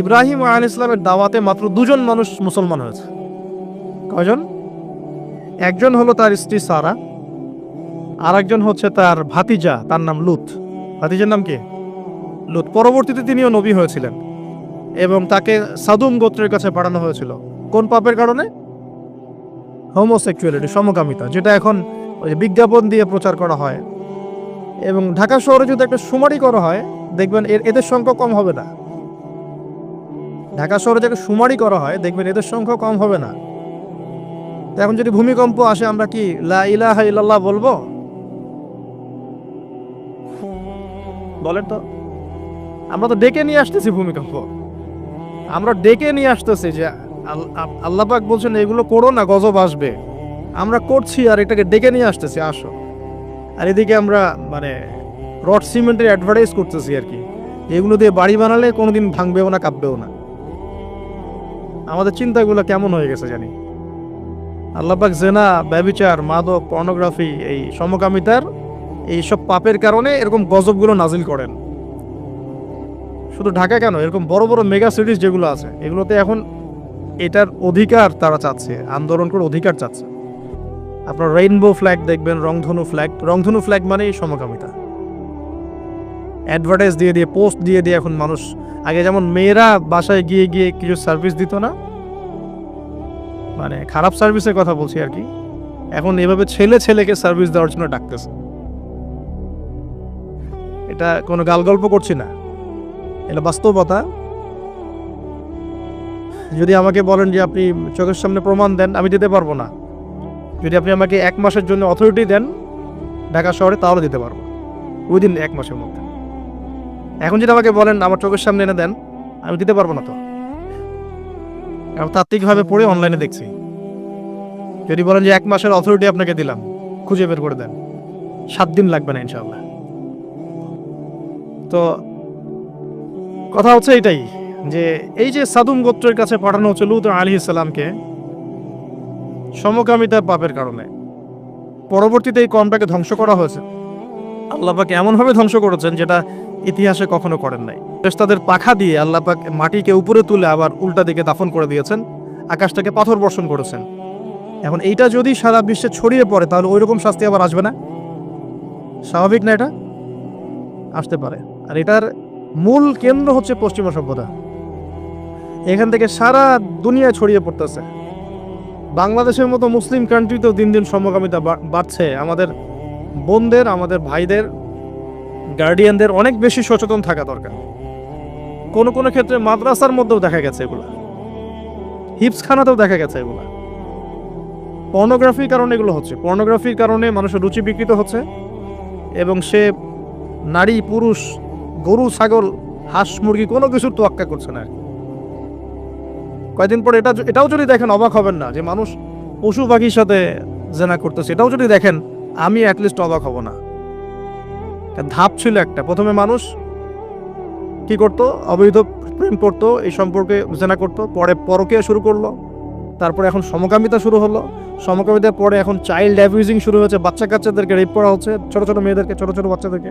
ইব্রাহিম আলাইহিস সালামের দাওয়াতে মাত্র দুজন মানুষ মুসলমান হয়েছে। কয়জন? একজন হলো তার স্ত্রী সারা, আর একজন হচ্ছে তার ভাতিজা, তার নাম লুত। ভাতিজার নাম কি? লুত। পরবর্তীতে তিনিও নবী হয়েছিলেন, এবং তাকে সাদুম গোত্রের কাছে পাঠানো হয়েছিল। কোন পাপের কারণে? হোমোসেক্সুয়ালিটি, সমকামিতা, যেটা এখন ওই বিজ্ঞাপন দিয়ে প্রচার করা হয়। এবং ঢাকা শহরে যদি একটা শুমারি করা হয় দেখবেন এদের সংখ্যা কম হবে না। ঢাকা শহরে যদি শুমারি করা হয় দেখবেন এদের সংখ্যা কম হবে না। তো এখন যদি ভূমিকম্প আসে আমরা কি লা ইলাহা ইল্লাল্লাহ বলবো? বলেন তো। আমরা তো ডেকে নিয়ে আসতেছি ভূমিকম্প, আমরা ডেকে নিয়ে আসতেছি যে আল্লাহ পাক বলছেন এগুলো করো না, গজব আসবে। আমরা করছি আর এটাকে ডেকে নিয়ে আসতেছি, আসো। আর এদিকে আমরা মানে রড সিমেন্টের অ্যাডভার্টাইজ করতেছি আর কি, এগুলো দিয়ে বাড়ি বানালে কোনোদিন ভাঙবেও না, কাঁপবেও না। আমাদের চিন্তাগুলো কেমন হয়ে গেছে জানি। আল্লাহ পাক জেনা, ব্যভিচার, মাদক, পর্নোগ্রাফি, এই সমকামিতার এই সব পাপের কারণে এরকম গজবগুলো নাজিল করেন। শুধু ঢাকা কেন, এরকম বড় বড় মেগা সিটিজ যেগুলো আছে এগুলোতে এখন এটার অধিকার তারা চাচ্ছে, আন্দোলন করে অধিকার চাচ্ছে। আপনার রেইনবো ফ্ল্যাগ দেখবেন, রংধনু ফ্ল্যাগ। রংধনু ফ্ল্যাগ মানেই সমকামিতা। অ্যাডভার্টাইজ দিয়ে দিয়ে, পোস্ট দিয়ে দিয়ে এখন মানুষ, আগে যেমন মেয়েরা বাসায় গিয়ে গিয়ে কিছু সার্ভিস দিত না, মানে খারাপ সার্ভিসের কথা বলছি আর কি, এখন এভাবে ছেলে ছেলেকে সার্ভিস দেওয়ার জন্য ডাকতেছে। এটা কোনো গাল গল্প করছি না, এটা বাস্তবতা। যদি আমাকে বলেন যে আপনি চোখের সামনে প্রমাণ দেন, আমি দিতে পারবো না। যদি আপনি আমাকে 1 মাসের জন্য অথরিটি দেন ঢাকা শহরে, তাহলে দিতে পারবো উইদিন 1 মাসের মধ্যে। এখন যদি আমাকে বলেন আমার চোখের সামনে এনে দেন, আমি দিতে পারবো না। তো আমি তাত্ত্বিকভাবে পড়ে অনলাইনে দেখছি। যদি বলেন যে 1 মাসের অথরিটি আপনাকে দিলাম, খুঁজে বের করে দেন, 7 দিন লাগবে না ইনশাআল্লাহ। তো কথা হচ্ছে এটাই, যে এই যে সাদুম গোত্রের কাছে পাঠানো হচ্ছে লূত আলাইহিস সালামকে সমকামিতার পাপের কারণে, পরবর্তীতে এই কমটাকে ধ্বংস করা হয়েছে। আল্লাহ পাক এমনভাবে ধ্বংস করেছেন যেটা ইতিহাসে কখনো করেন নাই। ফেরেশতাদের পাখা দিয়ে আল্লাহ পাক মাটিকে উপরে তুলে আবার উল্টা দিকে দাফন করে দিয়েছেন, আকাশটাকে পাথর বর্ষণ করেছেন। এখন এইটা যদি সারা বিশ্বে ছড়িয়ে পড়ে তাহলে ওই রকম শাস্তি আবার আসবে না? স্বাভাবিক না? এটা আসতে পারে। আর এটার মূল কেন্দ্র হচ্ছে পশ্চিমা সভ্যতা। এখান থেকে সারা দুনিয়ায় ছড়িয়ে পড়তেছে। বাংলাদেশের মতো মুসলিম কান্ট্রিতেও দিন দিন সমকামিতা বাড়ছে। আমাদের বোনদের, আমাদের ভাইদের, গার্ডিয়ানদের অনেক বেশি সচেতন থাকা দরকার। কোনো কোনো ক্ষেত্রে মাদ্রাসার মধ্যেও দেখা গেছে এগুলা, হিপসখানাতেও দেখা গেছে এগুলা। পর্নোগ্রাফির কারণে এগুলো হচ্ছে, পর্নোগ্রাফির কারণে মানুষের রুচি বিকৃত হচ্ছে এবং সে নারী, পুরুষ, গরু, ছাগল, হাঁস, মুরগি কোনো কিছুর তোয়াক্কা করছে না। কয়েকদিন পরে এটাও যদি দেখেন অবাক হবেন না যে মানুষ পশু পাখির সাথে জেনা করতেছে। এটাও যদি দেখেন আমি অ্যাটলিস্ট অবাক হব না। ধাপ ছিল একটা, প্রথমে মানুষ কি করতো, অবৈধ প্রেম করতো, এই সম্পর্কে জেনা করতো, পরে পরকীয়া শুরু করলো, তারপরে এখন সমকামিতা শুরু হলো, সমকামিতার পরে এখন চাইল্ড অ্যাবিউজিং শুরু হয়েছে, বাচ্চা কাচ্চাদেরকে রেপ করা হচ্ছে, ছোট ছোট মেয়েদেরকে, ছোট ছোট বাচ্চাদেরকে,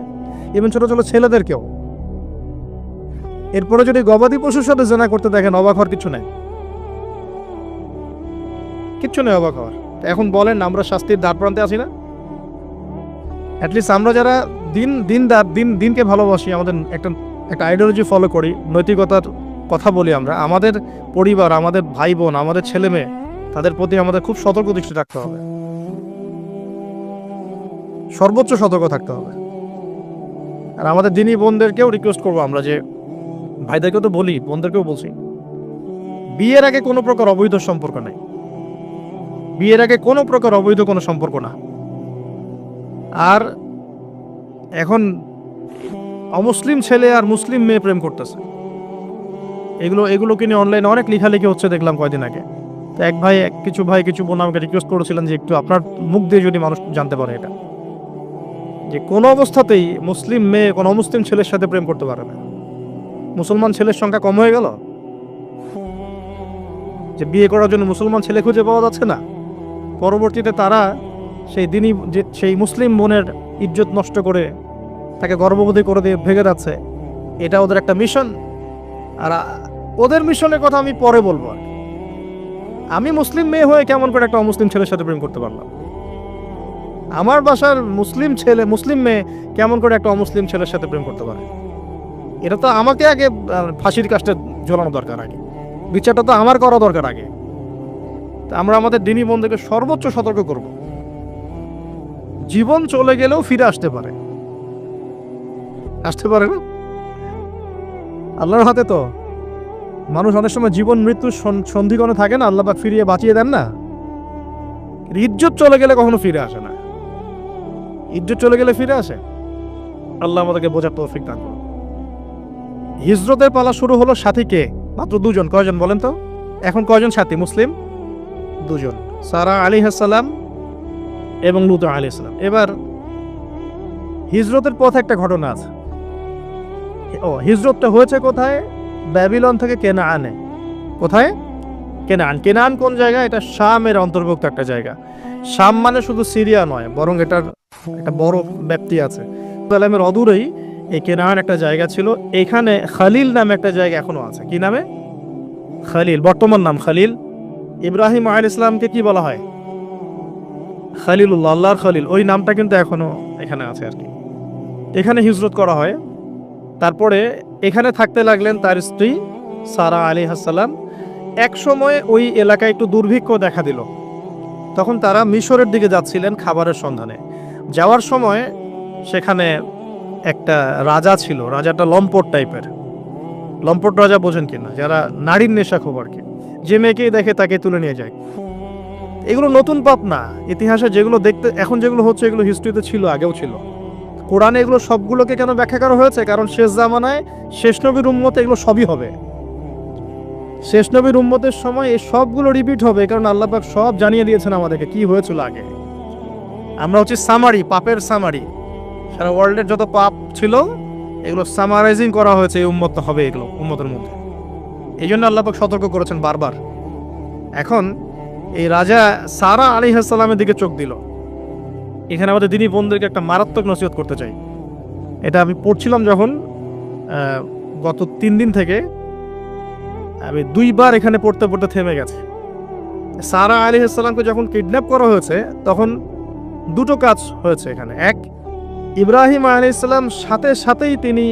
ইভেন ছোট ছোট ছেলেদেরকেও। এরপরে যদি গবাদি পশুর সাথে জেনা করতে দেখেন, অবাক হওয়ার কিছু নাই, কিচ্ছু নেই অবাক হওয়ার। এখন বলেন আমরা শাস্তির দ্বার প্রান্তে আছি না? অ্যাটলিস্ট আমরা যারা দিনকে ভালোবাসি, আমাদের একটা আইডিওলজি ফলো করি, নৈতিকতার কথা বলি, আমরা আমাদের পরিবার, আমাদের ভাই বোন, আমাদের ছেলে মেয়ে, তাদের প্রতি আমাদের খুব সতর্ক দৃষ্টি রাখতে হবে, সর্বোচ্চ সতর্ক থাকতে হবে। আর আমাদের দিনী বোনদেরকেও রিকোয়েস্ট করবো আমরা, যে ভাইদেরকেও তো বলি, বোনদেরকেও বলছি, বিয়ের আগে কোনো প্রকার অবৈধ সম্পর্ক নাই। বিয়ের আগে কোনো প্রকার অবৈধ কোনো সম্পর্ক না। আর এখন অমুসলিম ছেলে আর মুসলিম মেয়ে প্রেম করতেছে, এগুলোকে নিয়ে অনলাইনে অনেক লেখালেখি হচ্ছে, দেখলাম কয়দিন আগে। তো কিছু বোন আমাকে রিকোয়েস্ট করেছিলেন যে একটু আপনার মুখ দিয়ে যদি মানুষ জানতে পারে এটা, যে কোনো অবস্থাতেই মুসলিম মেয়ে কোনো অমুসলিম ছেলের সাথে প্রেম করতে পারে না। মুসলমান ছেলের সংখ্যা কম হয়ে গেল, যে বিয়ে করার জন্য মুসলমান ছেলে খুঁজে পাওয়া যাচ্ছে না। পরবর্তীতে তারা সেই মুসলিম বোনের ইজ্জত নষ্ট করে তাকে গর্ভবতী করে দিয়ে ভেঙে যাচ্ছে। এটা ওদের একটা মিশন। আর ওদের মিশনের কথা আমি পরে বলবো। আমি মুসলিম মেয়ে হয়ে কেমন করে একটা অমুসলিম ছেলের সাথে প্রেম করতে পারলাম? আমার বাসার মুসলিম মেয়ে কেমন করে একটা অমুসলিম ছেলের সাথে প্রেম করতে পারে? এটা তো আমাকে আগে ফাঁসির কাজটা ঝোলানো দরকার, আগে বিচারটা তো আমার করা দরকার আগে। আমরা আমাদের দিনী বন্ধুকে সর্বোচ্চ সতর্ক করব। জীবন চলে গেলেও ফিরে আসতে পারে, আসতে পারে না। আল্লাহর হাতে তো। মানুষ অনেক সময় জীবন মৃত্যু সন্ধিক্ষণে থাকে না, আল্লাহ পাক ফিরিয়ে বাঁচিয়ে দেন না। ইজ্জত চলে গেলে কখনো ফিরে আসে না। ইজ্জত চলে গেলে ফিরে আসে? আল্লাহ আমাদেরকে বোঝার তৌফিক দান করুন। হিজরতের পালা শুরু হলো, সাথী কে? মাত্র দুজন। কয়জন বলেন তো? এখন কয়জন সাথী মুসলিম? দুজন, সারা আলাইহিস সালাম এবং লূত আলাইহিস সালাম। এবার হিজরতের পথে একটা ঘটনা আছে। হিজরতটা হয়েছে কোথায়? ব্যাবিলন থেকে কেনানে। কোথায়? কেনান। কেনান কোন জায়গা? এটা শামের অন্তর্ভুক্ত একটা জায়গা। শাম মানে শুধু সিরিয়া নয়, বরং এটার একটা বড় ব্যাপ্তি আছে। সালামের অদূরেই এই কেনান একটা জায়গা ছিল। এখানে খালিল নামে একটা জায়গা এখনো আছে। কি নামে? খালিল। বর্তমান নাম খালিল। ইব্রাহিম আলাইহিস ইসলামকে কি বলা হয়? খালিলুল্লাহ, আল্লাহর খালিল। ওই নামটা কিন্তু এখনো এখানে আছে আর কি। এখানে হিজরত করা হয়। তারপরে এখানে থাকতে লাগলেন তার স্ত্রী সারা আলাইহিস সালাম। এক সময় ওই এলাকায় একটু দুর্ভিক্ষ দেখা দিল। তখন তারা মিশরের দিকে যাচ্ছিলেন খাবারের সন্ধানে। যাওয়ার সময় সেখানে একটা রাজা ছিল। রাজাটা লম্পট টাইপের। লম্পট রাজা বোঝেন কিনা? যারা নারীর নেশা খুব আর কি, যে মেয়েকেই দেখে তাকে তুলে নিয়ে যায়। এগুলো নতুন পাপ না। ইতিহাসে যেগুলো দেখতে এখন যেগুলো হচ্ছে, এগুলো হিস্ট্রিতে ছিল, আগেও ছিল। কোরআনে এগুলো সবগুলোকে কেন ব্যাখ্যা করা হয়েছে? কারণ শেষ জামানায় শেষ নবীর উম্মতে এগুলো সবই হবে। শেষ নবীর উম্মতের সময় এই সবগুলো রিপিট হবে, কারণ আল্লাহ পাক সব জানিয়ে দিয়েছেন আমাদেরকে কি হয়েছিল আগে। আমরা হচ্ছে সামারি, পাপের সামারি। সারা ওয়ার্ল্ডের যত পাপ ছিল এগুলো সামারাইজিং করা হয়েছে, এই উম্মত হবে এগুলো উম্মতের মধ্যে। এই জন্য আল্লাহ পাক সতর্ক করেছেন বারবার। এখন এই রাজা সারা আলাইহিস সালামের দিকে চোখ দিল। এখানে আমাদের দিনী বোনদেরকে একটা মারাত্মক নসিহত করতে চাই। এটা আমি পড়ছিলাম যখন গত 3 দিন থেকে, আমি 2বার এখানে পড়তে পড়তে থেমে গেছে। সারা আলাইহিস সালামকে যখন কিডন্যাপ করা হয়েছে তখন দুটো কাজ হয়েছে এখানে। এক, ইব্রাহিম আলাইহিস সালাম সাথে সাথেই তিনি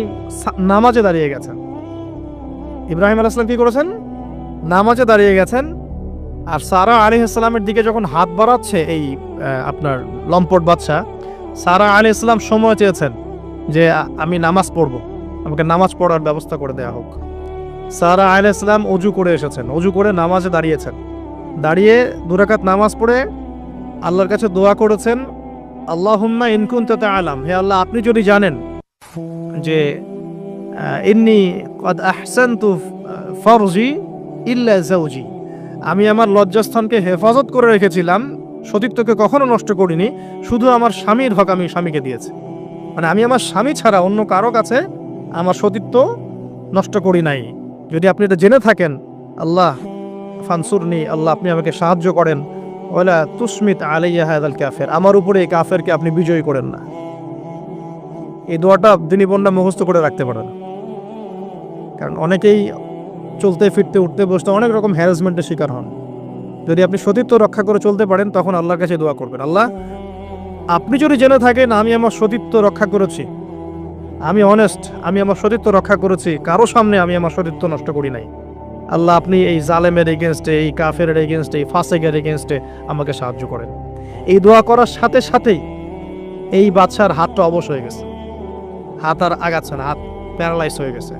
নামাজে দাঁড়িয়ে গেছেন। ইব্রাহিম আলাইহিস সালাম কি করেছেন? নামাজে দাঁড়িয়ে গেছেন। আর সারা আলাইহিস সালামের দিকে যখন হাত বাড়াচ্ছে এই আপনার লম্পট বাদশা, সারা আলাইহিস সালাম সময় চেয়েছেন যে আমি নামাজ পড়ব, আমাকে নামাজ পড়ার ব্যবস্থা করে দেয়া হোক। সারা আলাইহিস সালাম অজু করে এসেছেন, অজু করে নামাজে দাঁড়িয়েছেন। দাঁড়িয়ে 2 রাকাত নামাজ পড়ে আল্লাহর কাছে দোয়া করেছেন, আল্লাহুম্মা ইন কুনতা তা'লাম, হে আল্লাহ আপনি যদি জানেন যে ইন্নী ক্বাদ আহসানতু ফারজি ইল্লা যাওজি, আমি আমার লজ্জাস্থানকে হেফাজত করে রেখেছিলাম, সতীত্বকে কখনো নষ্ট করিনি, শুধু আমার স্বামীর হক আমি স্বামীকে দিয়েছি। মানে আমি আমার স্বামী ছাড়া অন্য কারো কাছে আমার সতীত্ব নষ্ট করি নাই। যদি আপনি এটা জেনে থাকেন, আল্লাহ ফানসুরনি, আল্লাহ আপনি আমাকে সাহায্য করেন, ওয়ালা তুসমিত আলাইয়া হাযাল কাফির, আমার উপরে এই কাফেরকে আপনি বিজয়ী করেন না। এই দোয়াটা দিনী বোনরা মুখস্থ করে রাখতে পারেন, কারণ অনেকেই চলতে ফিরতে উঠতে বসতে অনেক রকম হ্যারাসমেন্টের শিকার হন। যদি আপনি সতীত্ব রক্ষা করে চলতে পারেন তখন আল্লাহর কাছে দোয়া করবেন, আল্লাহ আপনি যদি জেনে থাকেন আমি আমার সতীত্ব রক্ষা করেছি, আমি অনেস্ট, আমি আমার সতীত্ব রক্ষা করেছি, কারো সামনে আমি আমার সতীত্ব নষ্ট করি নাই, আল্লাহ আপনি এই জালেমের এগেনস্টে, এই কাফের এগেনস্টে, এই ফাসেকের এগেনস্টে আমাকে সাহায্য করেন। এই দোয়া করার সাথে সাথেই এই বাদশার হাতটা অবশ হয়ে গেছে, হাত আর আগাচ্ছে না, হাত প্যারালাইজ হয়ে গেছে,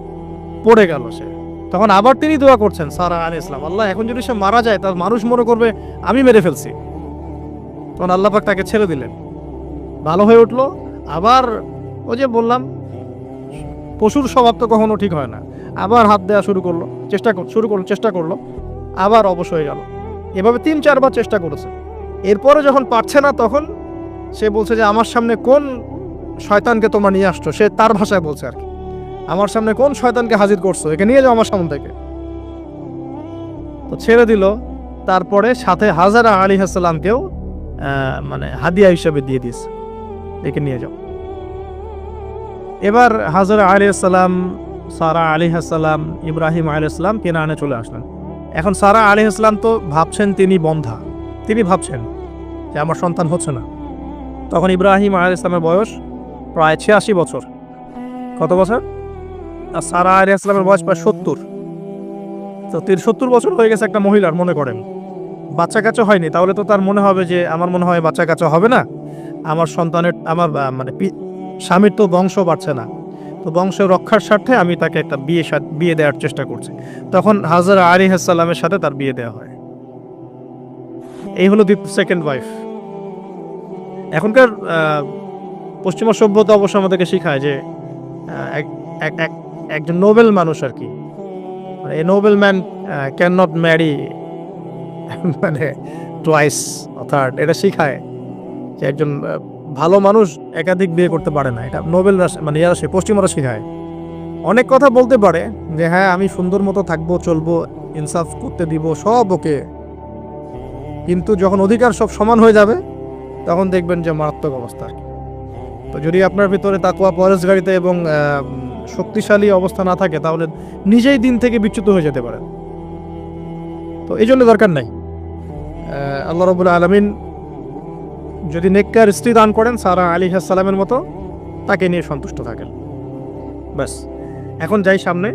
পড়ে গেল সে। তখন আবার তিনি দোয়া করছেন সারা আলাইহিস সালাম, আল্লাহ এখন যদি সে মারা যায় তার মানুষ মনে করবে আমি মেরে ফেলছি। তখন আল্লাহ পাক তাকে ছেড়ে দিলেন, ভালো হয়ে উঠলো। আবার ওই যে বললাম পশুর স্বভাব তো কখনো ঠিক হয় না, আবার হাত দেওয়া শুরু করলো, চেষ্টা করলো, আবার অবশ হয়ে গেল। এভাবে 3-4 বার চেষ্টা করেছে। এরপরে যখন পারছে না তখন সে বলছে যে আমার সামনে কোন শয়তানকে তোমরা নিয়ে আসছো, সে তার ভাষায় বলছে আর কি, আমার সামনে কোন শয়তানকে হাজির করছো, একে নিয়ে যাও আমার সামনে থেকে। তো ছেড়ে দিল। তারপরে সাথে হাজারা আলাইহিস সালামকেও মানে হাদিয়া হিসেবে দিয়ে দিয়েছে, একে নিয়ে যাও। এবার হাজারা আলাইহিস সালাম, সারা আলাইহিস সালাম, ইব্রাহিম আলাইহিস সালাম কেনানে চলে আসলেন। এখন সারা আলাইহিস সালাম তো ভাবছেন তিনি বন্ধা, তিনি ভাবছেন যে আমার সন্তান হচ্ছে না। তখন ইব্রাহিম আলাইহিস সালামের বয়স প্রায় 86 বছর। কত বছর? আর সারা আলাইহিস সালামের বয়স প্রায় 70। তো 70 বছর হয়ে গেছে একটা মহিলার, মনে করেন বাচ্চা কাচ্চা হয়নি, তাহলে তো তার মনে হবে যে আমার মনে হয় বাচ্চা কাচ্চা হবে না, আমার সন্তানের, আমার মানে স্বামীর তো বংশ বাড়ছে না। তো বংশ রক্ষার স্বার্থে আমি তাকে একটা বিয়ে দেওয়ার চেষ্টা করছি। তখন হাজরা আলাইহিস সালামের সাথে তার বিয়ে দেওয়া হয়। এই হলো সেকেন্ড ওয়াইফ। এখনকার পশ্চিমা সভ্যতা অবশ্য আমাদেরকে শেখায় যে একজন নোবেল মানুষ আর কি, a noble man can not marry মানে টুয়াইস থার্ড, এটা শেখায় যে একজন ভালো মানুষ একাধিক বিয়ে করতে পারে না। এটা নোবেল মানে পশ্চিমারা শেখায়। অনেক কথা বলতে পারে যে হ্যাঁ আমি সুন্দর মতো থাকবো, চলবো, ইনসাফ করতে দিব, সব ওকে, কিন্তু যখন অধিকার সব সমান হয়ে যাবে তখন দেখবেন যে মারাত্মক অবস্থা। তো যদি আপনার ভিতরে তাকওয়া, পরহেজগারিতা এবং শক্তিশালী অবস্থা না থাকে তাহলে নিজেই দিন থেকে বিচ্যুত হয়ে যেতে পারে। তো এই জন্য দরকার নাই। আল্লাহ রাব্বুল আলামিন যদি নেককার স্ত্রী দান করেন সারা আলাইহিস সালামের মতো, তাকে নিয়ে সন্তুষ্ট থাকেন, ব্যাস। এখন যাই সামনে।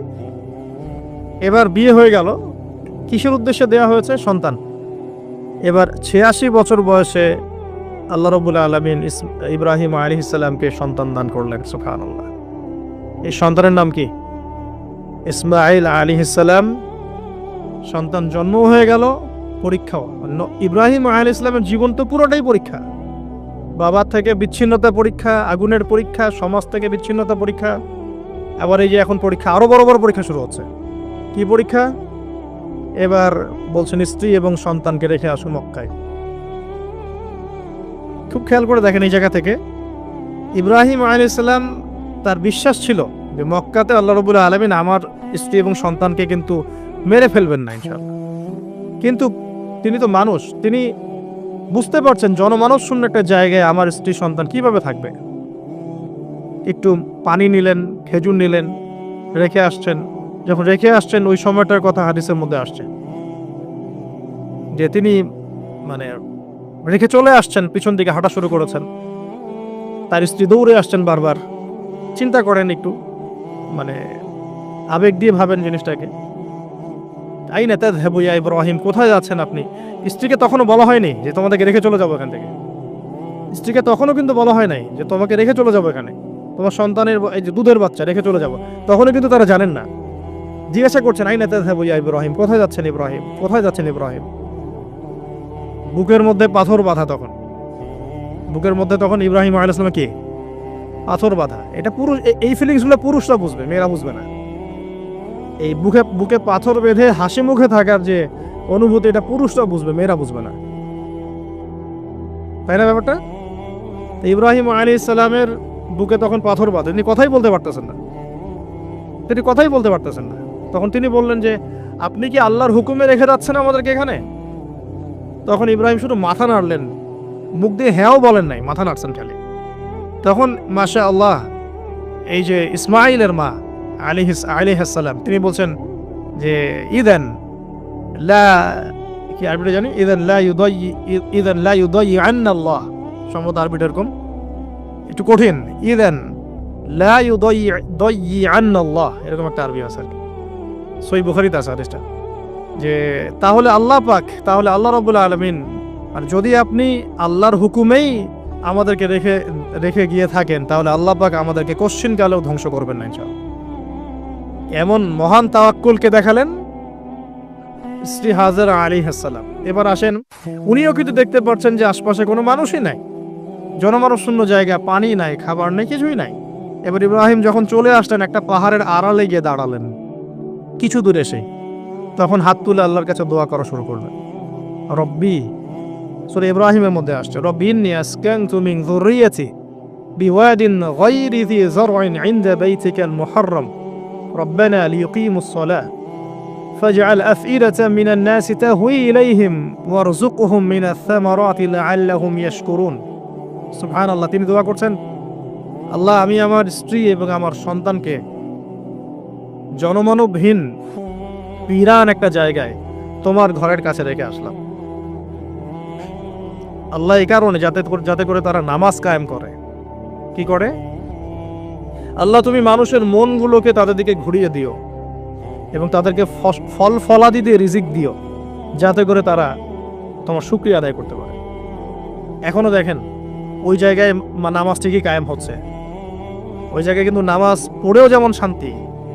এবার বিয়ে হয়ে গেল, কিসের উদ্দেশ্যে দেওয়া হয়েছে? সন্তান। এবার 86 বছর বয়সে আল্লাহ রাব্বুল আলামিন ইব্রাহিম আলাইহিস সালামকে সন্তান দান করলেন। সুবহানাল্লাহ। এই সন্তানের নাম কি? ইসমাঈল আলাইহিস সালাম। সন্তান জন্ম হয়ে গেল, পরীক্ষাও। ইব্রাহিম আলাইহিস সালামের জীবন তো পুরোটাই পরীক্ষা। বাবা থেকে বিচ্ছিন্নতা পরীক্ষা, আগুনের পরীক্ষা, সমাজ থেকে বিচ্ছিন্নতা পরীক্ষা, আবার এই যে এখন পরীক্ষা, আরো বড় বড় পরীক্ষা শুরু হচ্ছে। কি পরীক্ষা? এবার বলছেন স্ত্রী এবং সন্তানকে রেখে আসুন মক্কায়। খুব খেয়াল করে দেখেন এই জায়গা থেকে, ইব্রাহিম আলাইহিস সালাম তার বিশ্বাস ছিল যে মক্কাতে আল্লাহ রাব্বুল আলামিন আমার স্ত্রী এবং সন্তানকে কিন্তু মেরে ফেলবেন না ইনশাআল্লাহ। কিন্তু তিনি তো মানুষ, তিনি বুঝতে পারছেন জনমানব শূন্য একটা জায়গায় আমার স্ত্রী সন্তান কিভাবে থাকবে। একটু পানি নিলেন, খেজুর নিলেন, রেখে আসছেন। যখন রেখে আসছেন ওই সময়টার কথা হাদিসের মধ্যে আসছে যে তিনি মানে রেখে চলে আসছেন, পিছন দিকে হাঁটা শুরু করেছেন, তার স্ত্রী দৌড়ে আসছেন বারবার। চিন্তা করেন একটু, মানে আবেগ দিয়ে ভাবেন জিনিসটাকে। আইনা তাযহাবু ইয়া ইব্রাহিম, কোথায় যাচ্ছেন আপনি? স্ত্রীকে তখনও বলা হয়নি যে তোমাদেরকে রেখে চলে যাবো এখান থেকে। স্ত্রীকে তখনও কিন্তু বলা হয় নাই যে তোমাকে রেখে চলে যাবো এখানে, তোমার সন্তানের এই যে দুধের বাচ্চা রেখে চলে যাবো। তখনও কিন্তু তারা জানেন না। জিজ্ঞাসা করছেন আইনা তাযহাবু ইয়া ইব্রাহিম, কোথায় যাচ্ছেন ইব্রাহিম, কোথায় যাচ্ছেন ইব্রাহিম? বুকের মধ্যে পাথর বাঁধা তখন, বুকের মধ্যে তখন ইব্রাহিম আলাইহিস সালাম কি পাথর বাঁধা। এটা পুরুষ, এই ফিলিংসগুলো পুরুষরা বুঝবে, মেয়েরা বুঝবে না। এই বুকে বুকে পাথর বেঁধে হাসি মুখে থাকার যে অনুভূতি, এটা পুরুষরা বুঝবে, মেয়েরা বুঝবে না, তাই না ব্যাপারটা? ইব্রাহিম আলাইহিস সালামের বুকে তখন পাথর বাঁধা, তিনি কথাই বলতে পারতেছেন না, তিনি কথাই বলতে পারতেছেন না। তখন তিনি বললেন যে আপনি কি আল্লাহর হুকুমে রেখে যাচ্ছেন আমাদেরকে এখানে? তখন ইব্রাহিম শুধু মাথা নাড়লেন, মুখ দিয়ে হ্যাঁও বলেন নাই, মাথা নাড়ছেন খালি। তখন মাশা আল্লাহ, এই যে ইসমাইলের মা আলাইহিস সালাম, তিনি বলছেন যে ইদান লা, কি আরবিটা জানি, ইদান লা ইউদায়্যি আন্নাল্লাহ, সম্ভবত আরবিটা এরকম একটু কঠিন। ইদান লা ইউদায়্যি আন্নাল্লাহ, এরকম একটা আরবি আছে আর কি, সহিহ বুখারীতে আছে হাদিসটা, যে তাহলে আল্লাহ পাক, তাহলে আল্লাহ রাব্বুল আলামিন, আর যদি আপনি আল্লাহর হুকুমেই আমাদেরকে রেখে গিয়ে থাকেন তাহলে আল্লাহ পাক আমাদেরকে কোশ্চিন কালেও ধ্বংস করবেন না ইনশাআল্লাহ। এমন মহান তাওয়াক্কুলকে দেখালেন স্ত্রী হাজেরা আলাইহিস সালাম। এবার আসেন, উনিও কিন্তু দেখতে পাচ্ছেন যে আশপাশে কোনো মানুষই নাই, জনমানব শূন্য জায়গা, পানি নাই, খাবার নেই, কিছুই নাই। এবার ইব্রাহিম যখন চলে আসলেন একটা পাহাড়ের আড়ালে গিয়ে দাঁড়ালেন কিছু দূরে এসে, তখন হাত তুলে আল্লাহর কাছে দোয়া করা শুরু করলেন। রব্বি, সূরা ইব্রাহিমের মধ্যে আসছে, রব্বি ইন্নী আসকানতু মিন যুররিয়াতি বিওয়াদিন গায়রি যি যার'ইন ইনদা বাইতিকাল মুহাররম রব্বানা লিয়ুকিমুস সালাহ ফাজআল আফইদাতাম মিনান নাসি তাহওয়ি ইলাইহিম ওয়ারযুকহুম মিনাথ থামারাতি লাআল্লাহুম ইয়াশকুরুন। সুবহানাল্লাহ, তিনি দোয়া করছেন, আল্লাহ আমি আমার স্ত্রী এবং আমার সন্তানকে জনমানবহীন বিরান একটা জায়গায় তোমার ঘরের কাছে রেখে আসলাম। আল্লাহ এই কারণে যাতে করে তারা নামাজ কায়েম করে। কি করে? আল্লাহ তুমি মানুষের মনগুলোকে তাদের দিকে ঘুরিয়ে দিও এবং তাদেরকে ফল ফলাদি দিয়ে রিজিক দিও, যাতে করে তারা তোমার শুকরিয়া আদায় করতে পারে। এখনো দেখেন ওই জায়গায় নামাজ ঠিকই কায়েম হচ্ছে, ওই জায়গায় কিন্তু নামাজ পড়েও যেমন শান্তি,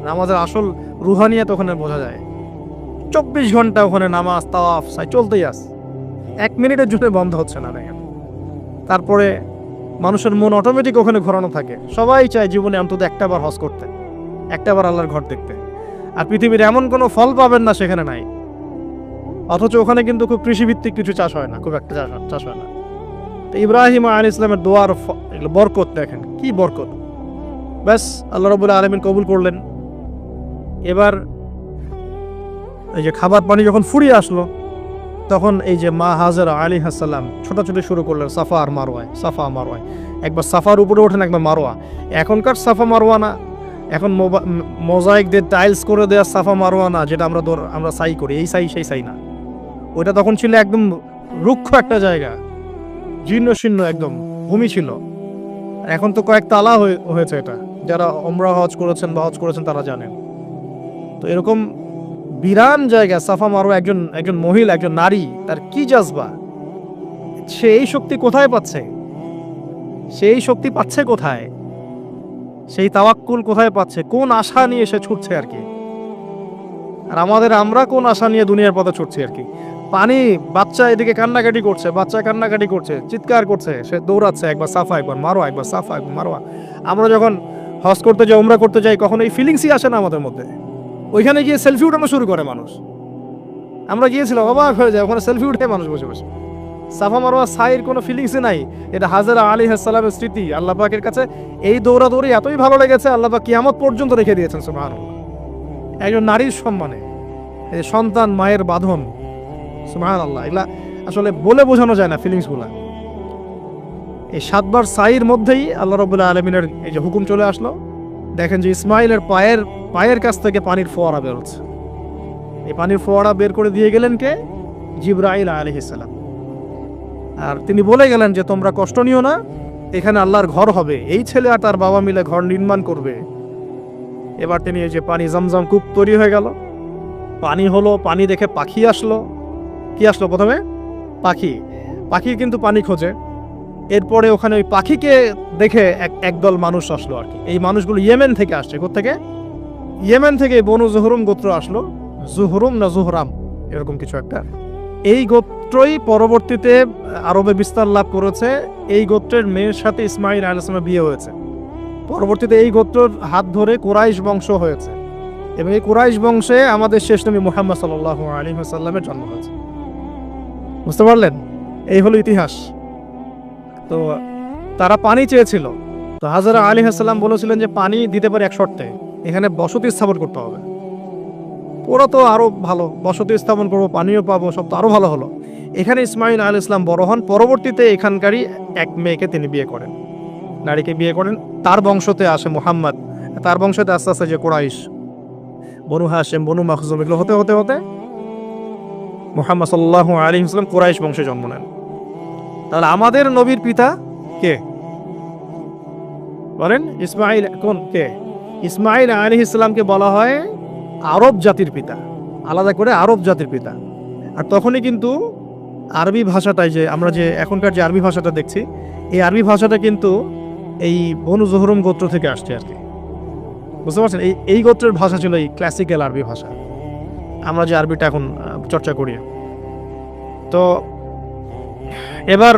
নামাজের আসল রুহানিয়াত ওখানে বোঝা যায়। 24 ঘন্টা ওখানে নামাজ তাওয়াফ সাই চলতেই আছে, 1 মিনিটের জন্য বন্ধ হচ্ছে না দেখেন। তারপরে মানুষের মন অটোমেটিক ওখানে ঘোরানো থাকে, সবাই চায় জীবনে অন্তত একটা বার হজ করতে, একটা বার আল্লাহর ঘর দেখতে। আর পৃথিবীর এমন কোনো ফল পাবেন না সেখানে নাই। অথচ ওখানে কিন্তু খুব কৃষিভিত্তিক কিছু চাষ হয় না, খুব একটা চাষ হয় না। তো ইব্রাহিম আলাইহিস সালামের দোয়ার বরকত দেখেন, কি বরকত। ব্যাস আল্লাহ রাব্বুল আলামিন কবুল করলেন। এবার এই যে খাবার পানি যখন ফুরিয়ে আসলো, তখন এই যে মা হাজেরা আলাইহিস সালাম ছোটাছুটি শুরু করলেন সাফা আর মারওয়ায়, সাফা মারওয়ায়। একবার সাফার উপরে ওঠেন, একবার মারওয়া। এখনকার সাফা মারওয়া না, এখন মোজাইক দিয়ে টাইলস করে দেওয়া সাফা মারওয়া না, যেটা আমরা সাই করি, এই সাই সেই সাই না। ওইটা তখন ছিল একদম রুক্ষ একটা জায়গা, জীর্ণ শীর্ণ একদম ভূমি ছিল। এখন তো কয়েক তালা হয়েছে এটা, যারা ওমরা হজ করেছেন বা হজ করেছেন তারা জানেন। তো এরকম বিরান জায়গা সাফা মারওয়া, একজন মহিলা, একজন নারী, তার কি জাজবা, সে এই শক্তি কোথায় পাচ্ছে, সেই শক্তি পাচ্ছে কোথায়, সেই তাওয়াক্কুল কোথায় পাচ্ছে, কোন আশা নিয়ে সে ছুটছে আর কি। আর আমরা কোন আশা নিয়ে দুনিয়ার পথে ছুটছি আর কি। পানি, বাচ্চা এদিকে কান্নাকাটি করছে, বাচ্চা কান্নাকাটি করছে, চিৎকার করছে, সে দৌড়াচ্ছে, একবার সাফা একবার মারোয়া, একবার সাফা একবার মারোয়া। আমরা যখন হজ করতে যাই, উমরা করতে যাই, কখনো এই ফিলিংসই আসে না আমাদের মধ্যে। ওইখানে গিয়ে সেলফি উঠানো শুরু করে মানুষ। আমরা গিয়েছিলাম, অবাক হয়ে যায়, ওখানে সেলফি উঠে মানুষ বসে বসে। সাফা মারোয়া সাইয়ের কোনো ফিলিংসই নাই, এটা হাজেরা আলাইহিস সালামের স্মৃতি। আল্লাহ পাকের কাছে এই দৌড়াদৌড়ি এতই ভালো লেগেছে, আল্লাহ পাক কিয়ামত পর্যন্ত রেখে দিয়েছেন সুবহানাল্লাহ। একজন নারীর সম্মানে, এই সন্তান মায়ের বাঁধন, সুবহানাল্লাহ। এগুলা আসলে বলে বোঝানো যায় না ফিলিংসগুলা। এই 7 বার সাইয়ের মধ্যেই আল্লাহ রাব্বুল আলামিনের এই যে হুকুম চলে আসলো। দেখেন যে ইসমাইলের পায়ের কাছ থেকে পানির ফোয়ারা বের হচ্ছে। এই পানির ফোয়ারা বের করে দিয়ে গেলেন কে? জিবরাইল আলাইহিস সালাম। আর তিনি বলে গেলেন যে তোমরা কষ্ট নিও না, এখানে আল্লাহর ঘর হবে, এই ছেলে আর তার বাবা মিলে ঘর নির্মাণ করবে। এবার তিনি এই যে পানি, জমজম কূপ তৈরি হয়ে গেল, পানি হলো, পানি দেখে পাখি আসলো। কি আসলো প্রথমে? পাখি কিন্তু পানি খোঁজে। এরপরে ওখানে ওই পাখিকে দেখে একদল মানুষ আসলো আর কি। এই মানুষগুলো ইয়েমেন থেকে আসছে। কোত্থেকে? ইয়েমেন থেকে বনু জুহরুম গোত্র আসলো। জুহরুম না জুহরাম এরকম কিছু একটা। এই গোত্রই পরবর্তীতে আরবে বিস্তার লাভ করেছে। এই গোত্রের মেয়ের সাথে ইসমাইল আলাইহিস সালামের বিয়ে হয়েছে। পরবর্তীতে এই গোত্রের হাত ধরে কুরাইশ বংশ হয়েছে, এবং এই কুরাইশ বংশে আমাদের শেষ নবী মুহাম্মদ সাল্লাল্লাহু আলাইহি ওয়াসাল্লামের জন্ম হয়েছে। বুঝতে পারলেন? এই হলো ইতিহাস। তো তারা পানি চেয়েছিল, তো হাজরা আলাইহিস সালাম বলেছিলেন যে পানি দিতে পারে এক শর্তে, এখানে বসতি স্থাপন করতে হবে। ওরা তো আরো ভালো, বসতি স্থাপন করবো, পানিও পাবো, সব তো আরো ভালো হলো। এখানে ইসমাইল আলাইহিস সালাম বড় হন, পরবর্তীতে এখানকারই এক মেয়েকে তিনি বিয়ে করেন, নারীকে বিয়ে করেন। তার বংশতে আসে মুহাম্মদ, তার বংশতে আস্তে আস্তে যে কুরাইশ, বনু হাশিম, বনু মাখজুম, এগুলো হতে হতে হতে মুহাম্মদ সাল্লাল্লাহু আলাইহি ওয়াসাল্লাম কুরাইশ বংশে জন্ম নেন। তাহলে আমাদের নবীর পিতা কে বলেন? ইসমাইল। কোন কে? ইসমাইল আলাইহিস সালামকে বলা হয় আরব জাতির পিতা, আলাদা করে আরব জাতির পিতা। আর তখনই কিন্তু আরবি ভাষাটাই, যে আমরা যে এখনকার যে আরবি ভাষাটা দেখছি, এই আরবি ভাষাটা কিন্তু এই বনু জুহরুম গোত্র থেকে আসছে আর কি। বুঝতে পারছেন? এই গোত্রের ভাষা ছিল এই ক্লাসিক্যাল আরবি ভাষা, আমরা যে আরবিটা এখন চর্চা করি। তো এবার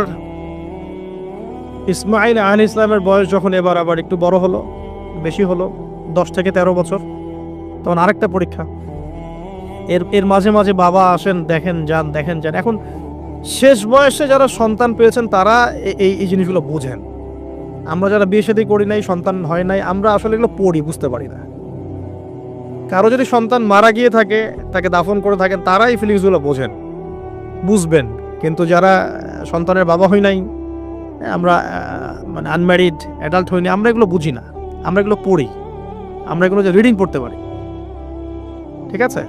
ইসমাইল আলাইহিস সালামের বয়স যখন এবার আবার একটু বড় হলো, বেশি হলো, 10 থেকে 13 বছর, তখন আরেকটা পরীক্ষা। এর মাঝে মাঝে বাবা আসেন, দেখেন যান, দেখেন যান। এখন শেষ বয়সে যারা সন্তান পেয়েছেন তারা এই জিনিসগুলো বোঝেন। আমরা যারা বিয়ে শাদী করি নাই, সন্তান হয় নাই, আমরা আসলে এগুলো পড়ি, বুঝতে পারি না। কারো যদি সন্তান মারা গিয়ে থাকে, তাকে দাফন করে থাকেন, তারা এই ফিলিংসগুলো বোঝেন, বুঝবেন। কিন্তু যারা সন্তানের বাবা হই নাই, আমরা মানে আনম্যারিড অ্যাডাল্ট হইনি, আমরা এগুলো বুঝি না, আমরা এগুলো পড়ি, আমরা এগুলো যে রিডিং পড়তে পারি। ঠিক আছে?